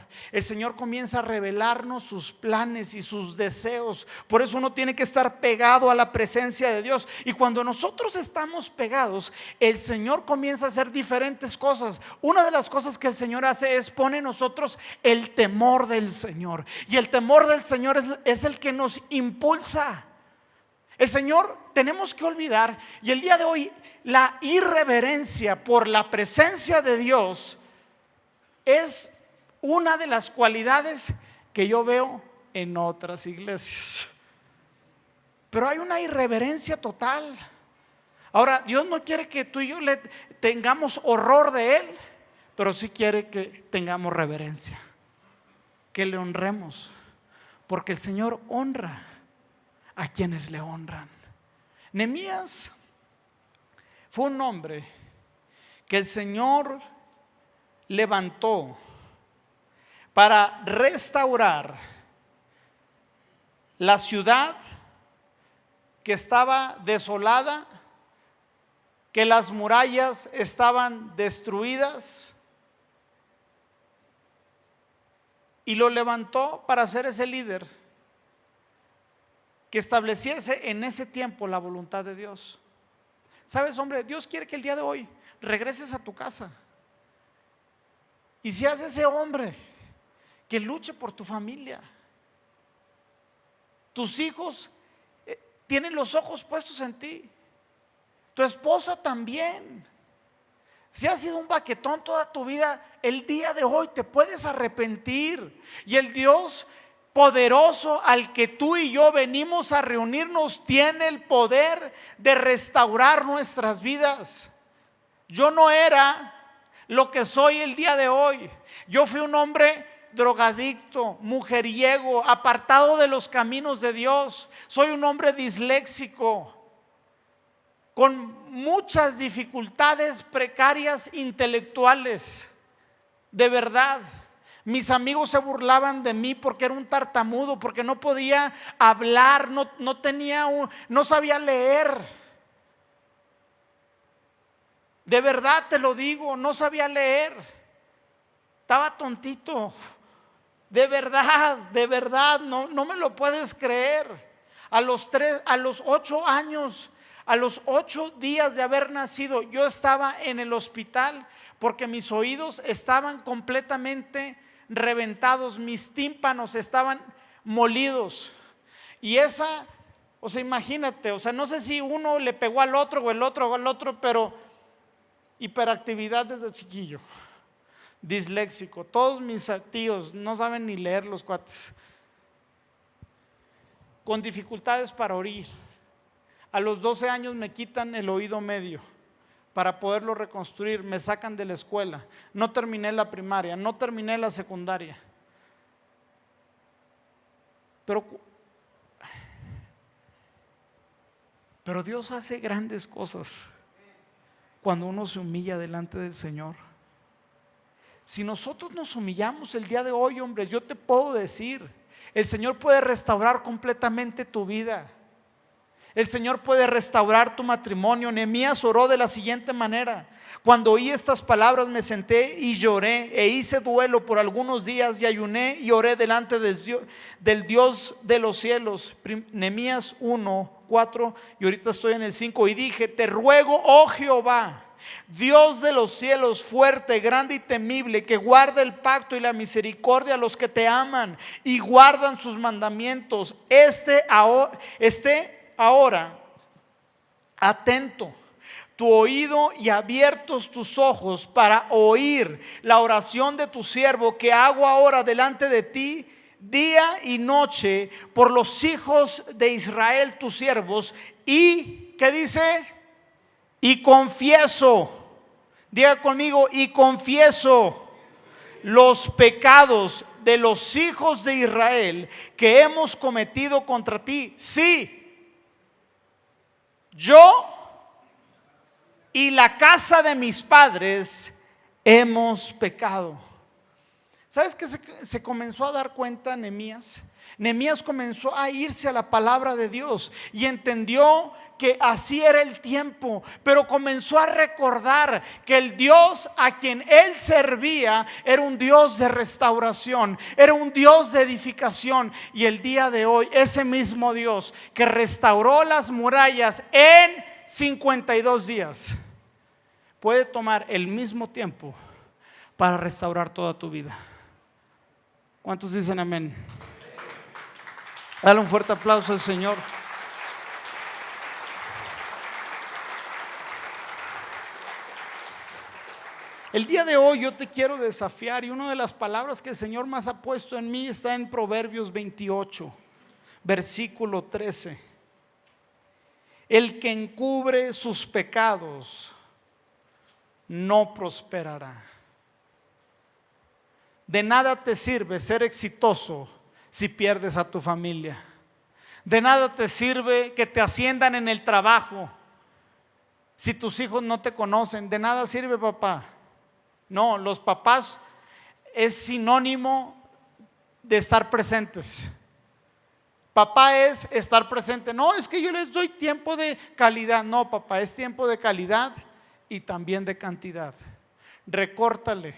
comienza a revelarnos sus planes y sus deseos. Por eso uno tiene que estar pegado a la presencia de Dios. Y cuando nosotros estamos pegados, el Señor comienza a hacer diferentes cosas. Una de las cosas que el Señor hace es pone en nosotros el temor del Señor. Y el temor del Señor es el que nos impulsa. El Señor, tenemos que olvidar, y el día de hoy la irreverencia por la presencia de Dios es una de las cualidades que yo veo en otras iglesias. Pero hay una irreverencia total. Ahora, Dios no quiere que tú y yo le tengamos horror de Él, pero sí quiere que tengamos reverencia, que le honremos, porque el Señor honra a quienes le honran. Nehemías fue un hombre que el Señor levantó para restaurar la ciudad que estaba desolada, que las murallas estaban destruidas, y lo levantó para ser ese líder que estableciese en ese tiempo la voluntad de Dios. Sabes, hombre, Dios quiere que el día de hoy regreses a tu casa y seas ese hombre que luche por tu familia. Tus hijos tienen los ojos puestos en ti, tu esposa también. Si has sido un baquetón toda tu vida, el día de hoy te puedes arrepentir, y el Dios poderoso al que tú y yo venimos a reunirnos tiene el poder de restaurar nuestras vidas. Yo no era lo que soy el día de hoy. Yo fui un hombre drogadicto, mujeriego, apartado de los caminos de Dios. Soy un hombre disléxico, con muchas dificultades precarias intelectuales. De verdad, mis amigos se burlaban de mí porque era un tartamudo, porque no podía hablar, no sabía leer. De verdad te lo digo, no sabía leer. Estaba tontito. De verdad, no me lo puedes creer. A los 8 años, a los 8 días de haber nacido, yo estaba en el hospital porque mis oídos estaban completamente reventados, mis tímpanos estaban molidos. Y imagínate, no sé si uno le pegó al otro o el otro al otro, pero hiperactividad desde chiquillo, disléxico. Todos mis tíos no saben ni leer, los cuates, con dificultades para oír. A los 12 años me quitan el oído medio para poderlo reconstruir. Me sacan de la escuela. No terminé la primaria, no terminé la secundaria. Pero Dios hace grandes cosas cuando uno se humilla delante del Señor. Si nosotros nos humillamos el día de hoy, hombres, yo te puedo decir, el Señor puede restaurar completamente tu vida. El Señor puede restaurar tu matrimonio. Nehemías oró de la siguiente manera: cuando oí estas palabras me senté y lloré e hice duelo por algunos días y ayuné y oré delante del Dios de los cielos. Nehemías 1:4, y ahorita estoy en el 5, y dije: te ruego, oh Jehová, Dios de los cielos, fuerte, grande y temible, que guarda el pacto y la misericordia a los que te aman y guardan sus mandamientos, esté ahora atento tu oído y abiertos tus ojos para oír la oración de tu siervo que hago ahora delante de ti día y noche por los hijos de Israel tus siervos. Y ¿qué dice? Y confieso, diga conmigo, y confieso los pecados de los hijos de Israel que hemos cometido contra ti. Sí, yo y la casa de mis padres hemos pecado. ¿Sabes qué se comenzó a dar cuenta Nehemías? Nehemías comenzó a irse a la palabra de Dios y entendió que así era el tiempo, pero comenzó a recordar que el Dios a quien él servía era un Dios de restauración, era un Dios de edificación. Y el día de hoy ese mismo Dios que restauró las murallas en 52 días puede tomar el mismo tiempo para restaurar toda tu vida. ¿Cuántos dicen amén? Dale un fuerte aplauso al Señor. El día de hoy yo te quiero desafiar, y una de las palabras que el Señor más ha puesto en mí está en Proverbios 28, versículo 13. El que encubre sus pecados no prosperará. De nada te sirve ser exitoso si pierdes a tu familia. De nada te sirve que te asciendan en el trabajo si tus hijos no te conocen. De nada sirve, papá. No, los papás es sinónimo de estar presentes. Papá es estar presente. No, es que yo les doy tiempo de calidad. No, papá, es tiempo de calidad y también de cantidad. Recórtale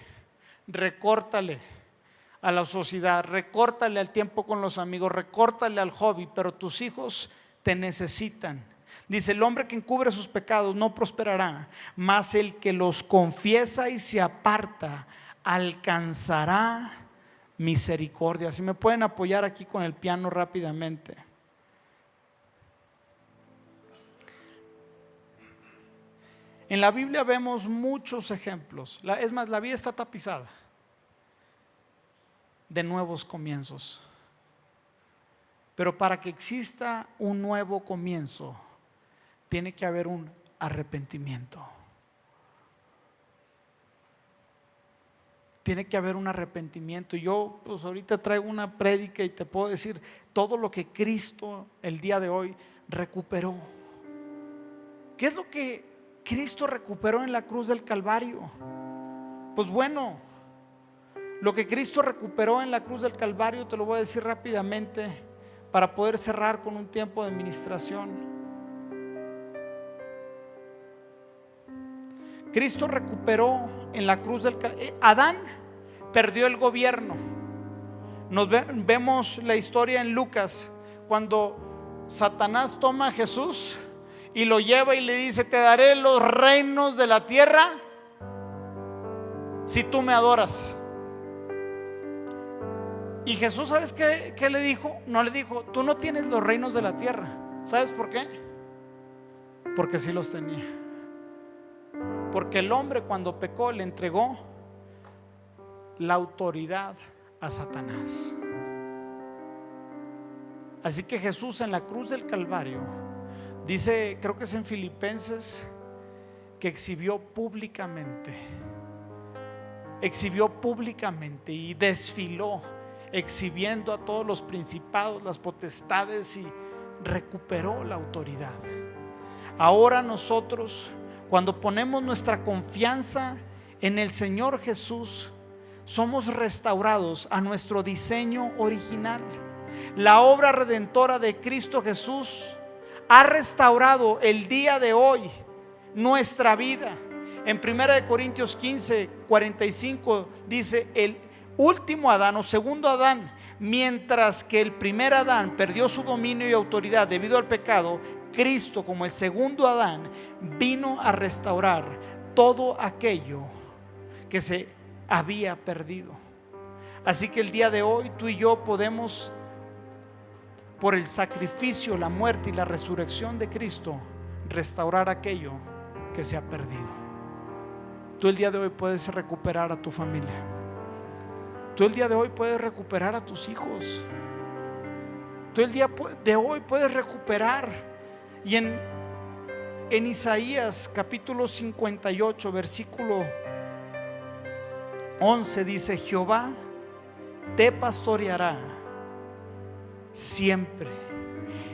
a la sociedad, recórtale al tiempo con los amigos, recórtale al hobby, pero tus hijos te necesitan. Dice: el hombre que encubre sus pecados no prosperará, mas el que los confiesa y se aparta alcanzará misericordia. Si me pueden apoyar aquí con el piano rápidamente. En la Biblia vemos muchos ejemplos. Es más, la vida está tapizada de nuevos comienzos. Pero para que exista un nuevo comienzo, tiene que haber un arrepentimiento. Tiene que haber un arrepentimiento. Y yo pues ahorita traigo una prédica y te puedo decir todo lo que Cristo el día de hoy recuperó. ¿Qué es lo que Cristo recuperó en la cruz del Calvario? Pues bueno, lo que Cristo recuperó en la cruz del Calvario te lo voy a decir rápidamente para poder cerrar con un tiempo de ministración. Cristo recuperó en la cruz del Calvario. Adán perdió el gobierno. Vemos la historia en Lucas, cuando Satanás toma a Jesús y lo lleva y le dice: te daré los reinos de la tierra si tú me adoras. Y Jesús, ¿sabes qué le dijo? No le dijo: tú no tienes los reinos de la tierra. ¿Sabes por qué? Porque sí los tenía. Porque el hombre, cuando pecó, le entregó la autoridad a Satanás. Así que Jesús en la cruz del Calvario dice, creo que es en Filipenses, que exhibió públicamente y desfiló, exhibiendo a todos los principados, las potestades, y recuperó la autoridad. Ahora nosotros cuando ponemos nuestra confianza en el Señor Jesús, somos restaurados a nuestro diseño original. La obra redentora de Cristo Jesús ha restaurado el día de hoy nuestra vida. En 1 Corintios 15, 45 dice: el último Adán o segundo Adán, mientras que el primer Adán perdió su dominio y autoridad debido al pecado, Cristo, como el segundo Adán, vino a restaurar todo aquello que se había perdido. Así que el día de hoy tú y yo podemos, por el sacrificio, la muerte y la resurrección de Cristo, restaurar aquello que se ha perdido. Tú el día de hoy puedes recuperar a tu familia. Tú el día de hoy puedes recuperar a tus hijos. Tú el día de hoy puedes recuperar. Y en Isaías capítulo 58 versículo 11 dice: Jehová te pastoreará siempre,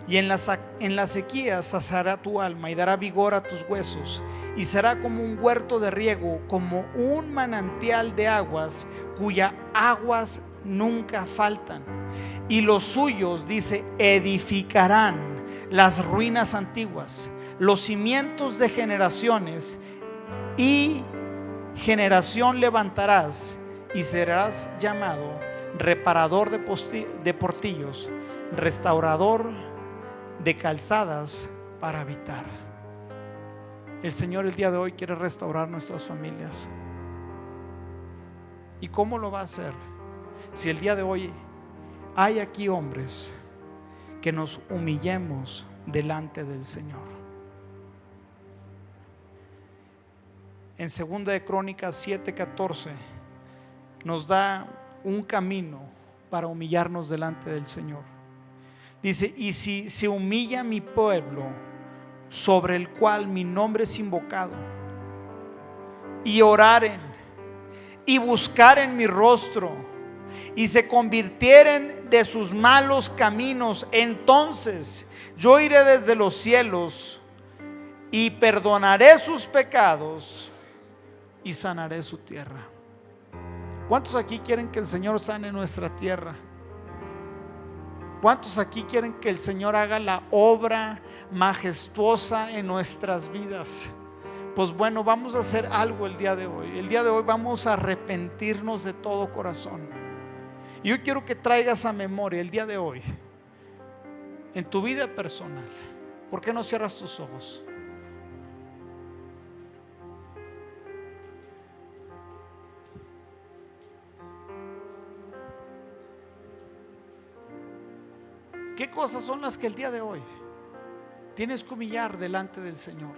y en la sequía saciará tu alma y dará vigor a tus huesos, y será como un huerto de riego, como un manantial de aguas, cuyas aguas nunca faltan. Y los suyos, dice, edificarán las ruinas antiguas, los cimientos de generaciones, y generación levantarás, y serás llamado reparador de portillos, restaurador de calzadas para habitar. El Señor el día de hoy quiere restaurar nuestras familias. ¿Y cómo lo va a hacer? Si el día de hoy hay aquí hombres que nos humillemos delante del Señor. En 2 de Crónicas 7:14 nos da un camino para humillarnos delante del Señor. Dice: y si se humilla mi pueblo, sobre el cual mi nombre es invocado, y oraren y buscaren mi rostro, y se convirtieren de sus malos caminos, entonces yo iré desde los cielos y perdonaré sus pecados y sanaré su tierra. ¿Cuántos aquí quieren que el Señor sane nuestra tierra? ¿Cuántos aquí quieren que el Señor haga la obra majestuosa en nuestras vidas? Pues bueno, vamos a hacer algo el día de hoy. El día de hoy vamos a arrepentirnos de todo corazón. Y yo quiero que traigas a memoria el día de hoy, en tu vida personal. ¿Por qué no cierras tus ojos? ¿Qué cosas son las que el día de hoy tienes que humillar delante del Señor?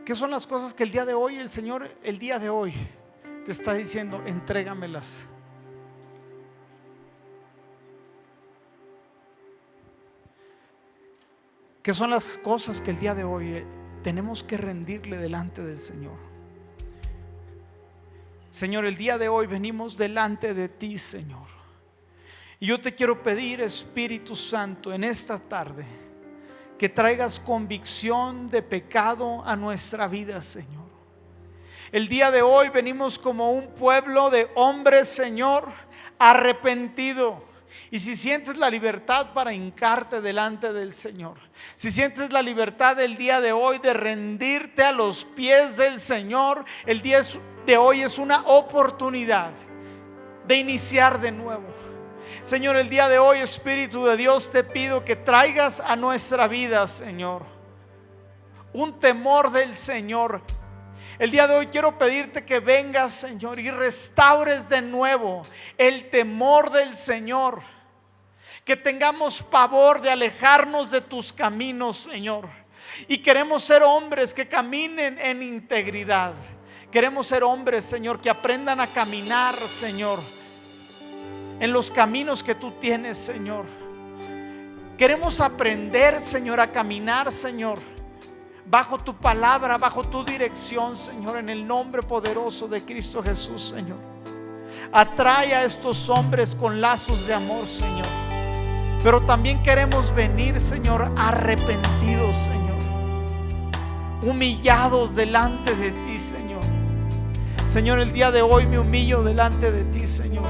¿Qué son las cosas que el día de hoy el Señor, el día de hoy, te está diciendo: entrégamelas? ¿Qué son las cosas que el día de hoy tenemos que rendirle delante del Señor? Señor, el día de hoy venimos delante de ti, Señor. Y yo te quiero pedir, Espíritu Santo, en esta tarde, que traigas convicción de pecado a nuestra vida, Señor. El día de hoy venimos como un pueblo de hombres, Señor, arrepentido. Y si sientes la libertad para hincarte delante del Señor, si sientes la libertad el día de hoy de rendirte a los pies del Señor, el día de hoy es una oportunidad de iniciar de nuevo. Señor, el día de hoy, Espíritu de Dios, te pido que traigas a nuestra vida, Señor, un temor del Señor. El día de hoy quiero pedirte que vengas, Señor, y restaures de nuevo el temor del Señor. Que tengamos pavor de alejarnos de tus caminos, Señor. Y queremos ser hombres que caminen en integridad. Queremos ser hombres, Señor, que aprendan a caminar, Señor, en los caminos que tú tienes, Señor. Queremos aprender, Señor, a caminar, Señor, bajo tu palabra, bajo tu dirección, Señor, en el nombre poderoso de Cristo Jesús, Señor. Atrae a estos hombres con lazos de amor, Señor. Pero también queremos venir, Señor, arrepentidos, Señor. humillados delante de ti, Señor. Señor, el día de hoy me humillo delante de ti, Señor.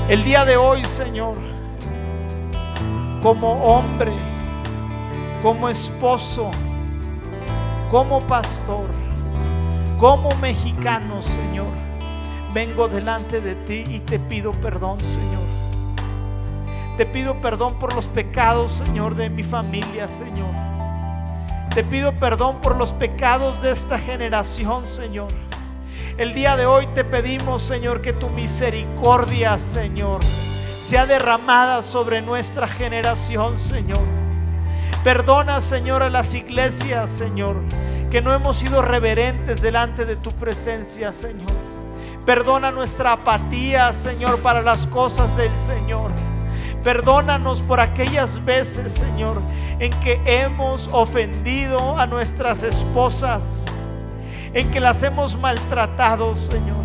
El día de hoy, Señor, como hombre, como esposo, como pastor, como mexicano, Señor, vengo delante de ti y te pido perdón, Señor. Te pido perdón por los pecados, Señor, de mi familia, Señor. Te pido perdón por los pecados de esta generación, Señor. El día de hoy te pedimos, Señor, que tu misericordia, Señor, sea derramada sobre nuestra generación, Señor. Perdona, Señor, a las iglesias, Señor, que no hemos sido reverentes delante de tu presencia, Señor. Perdona nuestra apatía, Señor, para las cosas del Señor. Perdónanos por aquellas veces, Señor, en que hemos ofendido a nuestras esposas, en que las hemos maltratado, Señor,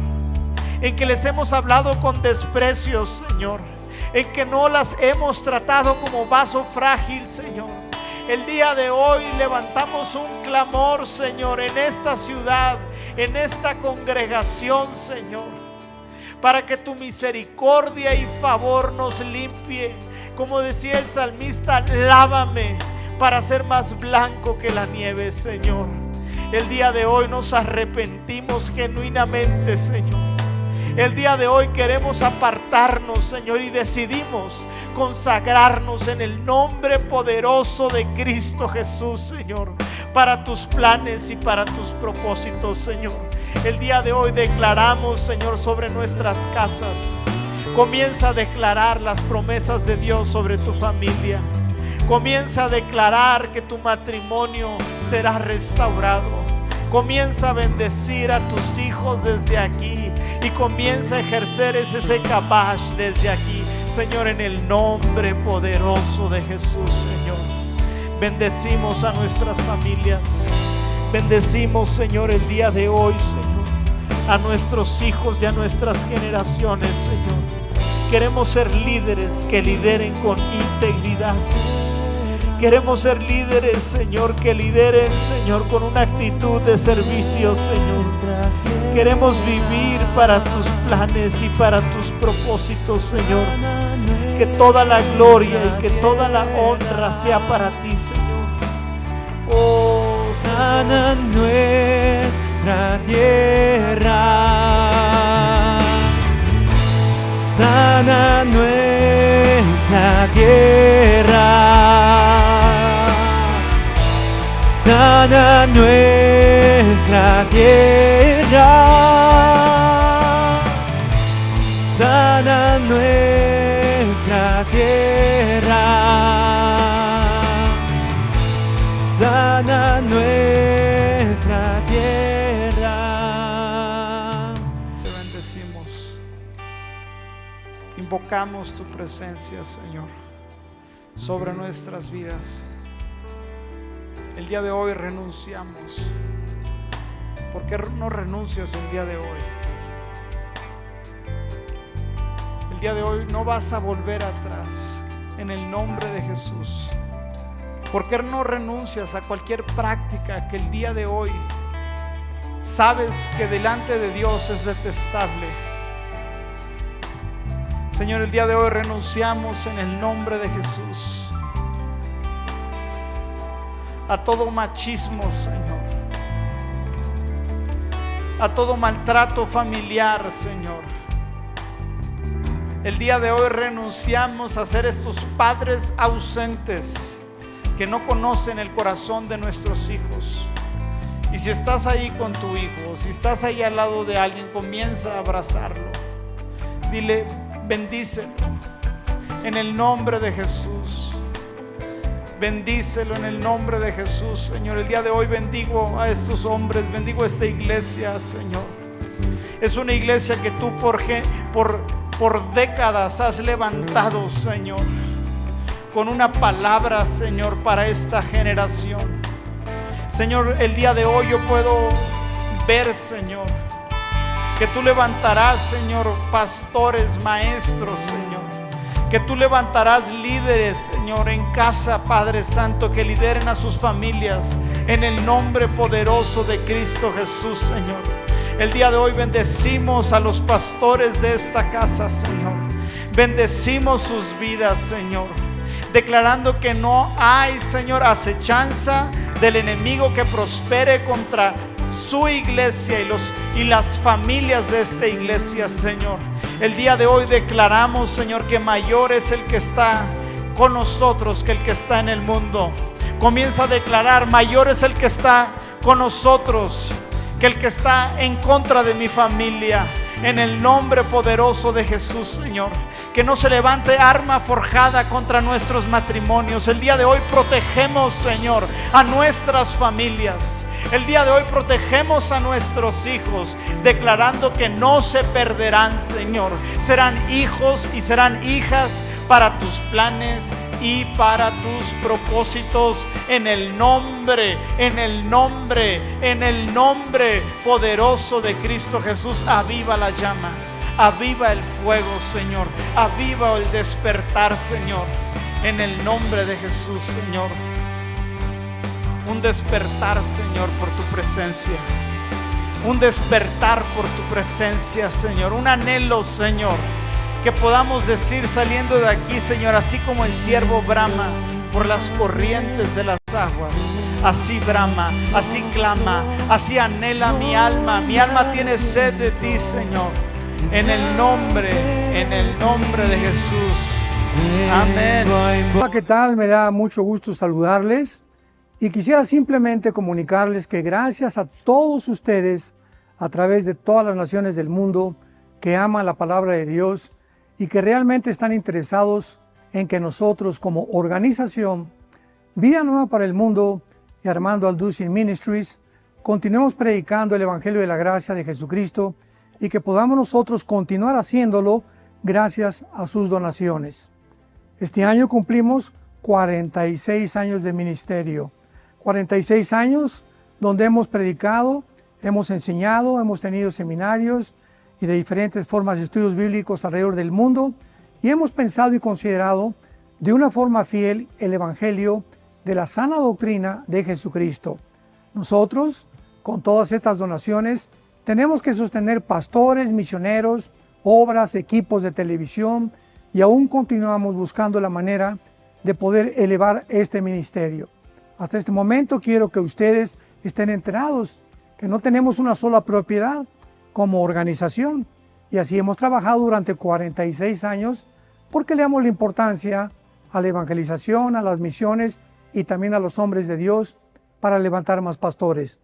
en que les hemos hablado con desprecio, Señor, en que no las hemos tratado como vaso frágil, Señor. El día de hoy levantamos un clamor, Señor, en esta ciudad, en esta congregación, Señor, para que tu misericordia y favor nos limpie. Como decía el salmista, lávame para ser más blanco que la nieve, Señor. El día de hoy nos arrepentimos genuinamente, Señor. El día de hoy queremos apartarnos, Señor, y decidimos consagrarnos en el nombre poderoso de Cristo Jesús, Señor, para tus planes y para tus propósitos, Señor. El día de hoy declaramos, Señor, sobre nuestras casas. Comienza a declarar las promesas de Dios sobre tu familia. Comienza a declarar que tu matrimonio será restaurado. Comienza a bendecir a tus hijos desde aquí y comienza a ejercer ese sekabash desde aquí, Señor, en el nombre poderoso de Jesús, Señor. Bendecimos a nuestras familias. Bendecimos, Señor, el día de hoy, Señor, a nuestros hijos y a nuestras generaciones, Señor. Queremos ser líderes que lideren con integridad. Queremos ser líderes, Señor, que lideren, Señor, con una actitud de servicio, Señor. Queremos vivir para tus planes y para tus propósitos, Señor. Que toda la gloria y que toda la honra sea para ti, Señor. Oh, sana nuestra tierra. Sana nuestra tierra. Sana nuestra tierra. Sana nuestra tierra. Sana nuestra tierra. Te bendecimos. Invocamos tu presencia, Señor, sobre nuestras vidas. El día de hoy renunciamos. ¿Por qué no renuncias el día de hoy? El día de hoy no vas a volver atrás, en el nombre de Jesús. ¿Por qué no renuncias a cualquier práctica que el día de hoy sabes que delante de Dios es detestable? Señor, el día de hoy renunciamos en el nombre de Jesús a todo machismo, Señor, a todo maltrato familiar, Señor. El día de hoy renunciamos a ser estos padres ausentes que no conocen el corazón de nuestros hijos. Y si estás ahí con tu hijo, si estás ahí al lado de alguien, comienza a abrazarlo. Dile, bendícelo en el nombre de Jesús. Bendícelo en el nombre de Jesús, Señor. El día de hoy bendigo a estos hombres, bendigo a esta iglesia, Señor. Es una iglesia que tú por décadas has levantado, Señor, con una palabra, Señor, para esta generación. Señor, el día de hoy yo puedo ver, Señor, que tú levantarás, Señor, pastores, maestros, Señor, que tú levantarás líderes, Señor, en casa, Padre Santo, que lideren a sus familias en el nombre poderoso de Cristo Jesús, Señor. El día de hoy bendecimos a los pastores de esta casa, Señor. Bendecimos sus vidas, Señor, declarando que no hay, Señor, acechanza del enemigo que prospere contra su iglesia y las familias de esta iglesia, Señor. El día de hoy declaramos, Señor, que mayor es el que está con nosotros que el que está en el mundo. Comienza a declarar: mayor es el que está con nosotros que el que está en contra de mi familia. En el nombre poderoso de Jesús, Señor, que no se levante arma forjada contra nuestros matrimonios. El día de hoy protegemos, Señor, a nuestras familias. El día de hoy protegemos a nuestros hijos, declarando que no se perderán, Señor. Serán hijos y serán hijas para tus planes y para tus propósitos, en el nombre poderoso de Cristo Jesús. Aviva la llama, aviva el fuego, Señor, aviva el despertar, Señor, en el nombre de Jesús, Señor. Un despertar, Señor, por tu presencia, un despertar por tu presencia, Señor, un anhelo, Señor, que podamos decir saliendo de aquí, Señor, así como el siervo brama por las corrientes de las aguas, así brama, así clama, así anhela mi alma tiene sed de ti, Señor, en el nombre de Jesús. Amén. Hola, ¿qué tal? Me da mucho gusto saludarles y quisiera simplemente comunicarles que gracias a todos ustedes a través de todas las naciones del mundo que aman la palabra de Dios y que realmente están interesados en que nosotros como organización Vida Nueva para el Mundo y Armando Alducin Ministries continuemos predicando el Evangelio de la Gracia de Jesucristo y que podamos nosotros continuar haciéndolo gracias a sus donaciones. Este año cumplimos 46 años de ministerio, 46 años donde hemos predicado, hemos enseñado, hemos tenido seminarios y de diferentes formas de estudios bíblicos alrededor del mundo y hemos pensado y considerado de una forma fiel el Evangelio de la sana doctrina de Jesucristo. Nosotros, con todas estas donaciones, tenemos que sostener pastores, misioneros, obras, equipos de televisión y aún continuamos buscando la manera de poder elevar este ministerio. Hasta este momento quiero que ustedes estén enterados que no tenemos una sola propiedad como organización y así hemos trabajado durante 46 años porque le damos la importancia a la evangelización, a las misiones y también a los hombres de Dios para levantar más pastores.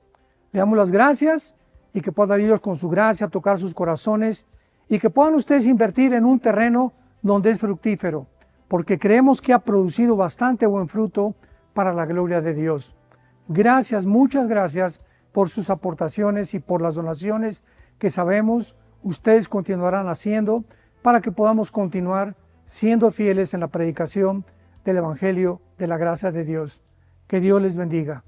Le damos las gracias y que pueda Dios con su gracia tocar sus corazones y que puedan ustedes invertir en un terreno donde es fructífero, porque creemos que ha producido bastante buen fruto para la gloria de Dios. Gracias, muchas gracias por sus aportaciones y por las donaciones que sabemos ustedes continuarán haciendo para que podamos continuar siendo fieles en la predicación del Evangelio de la gracia de Dios. Que Dios les bendiga.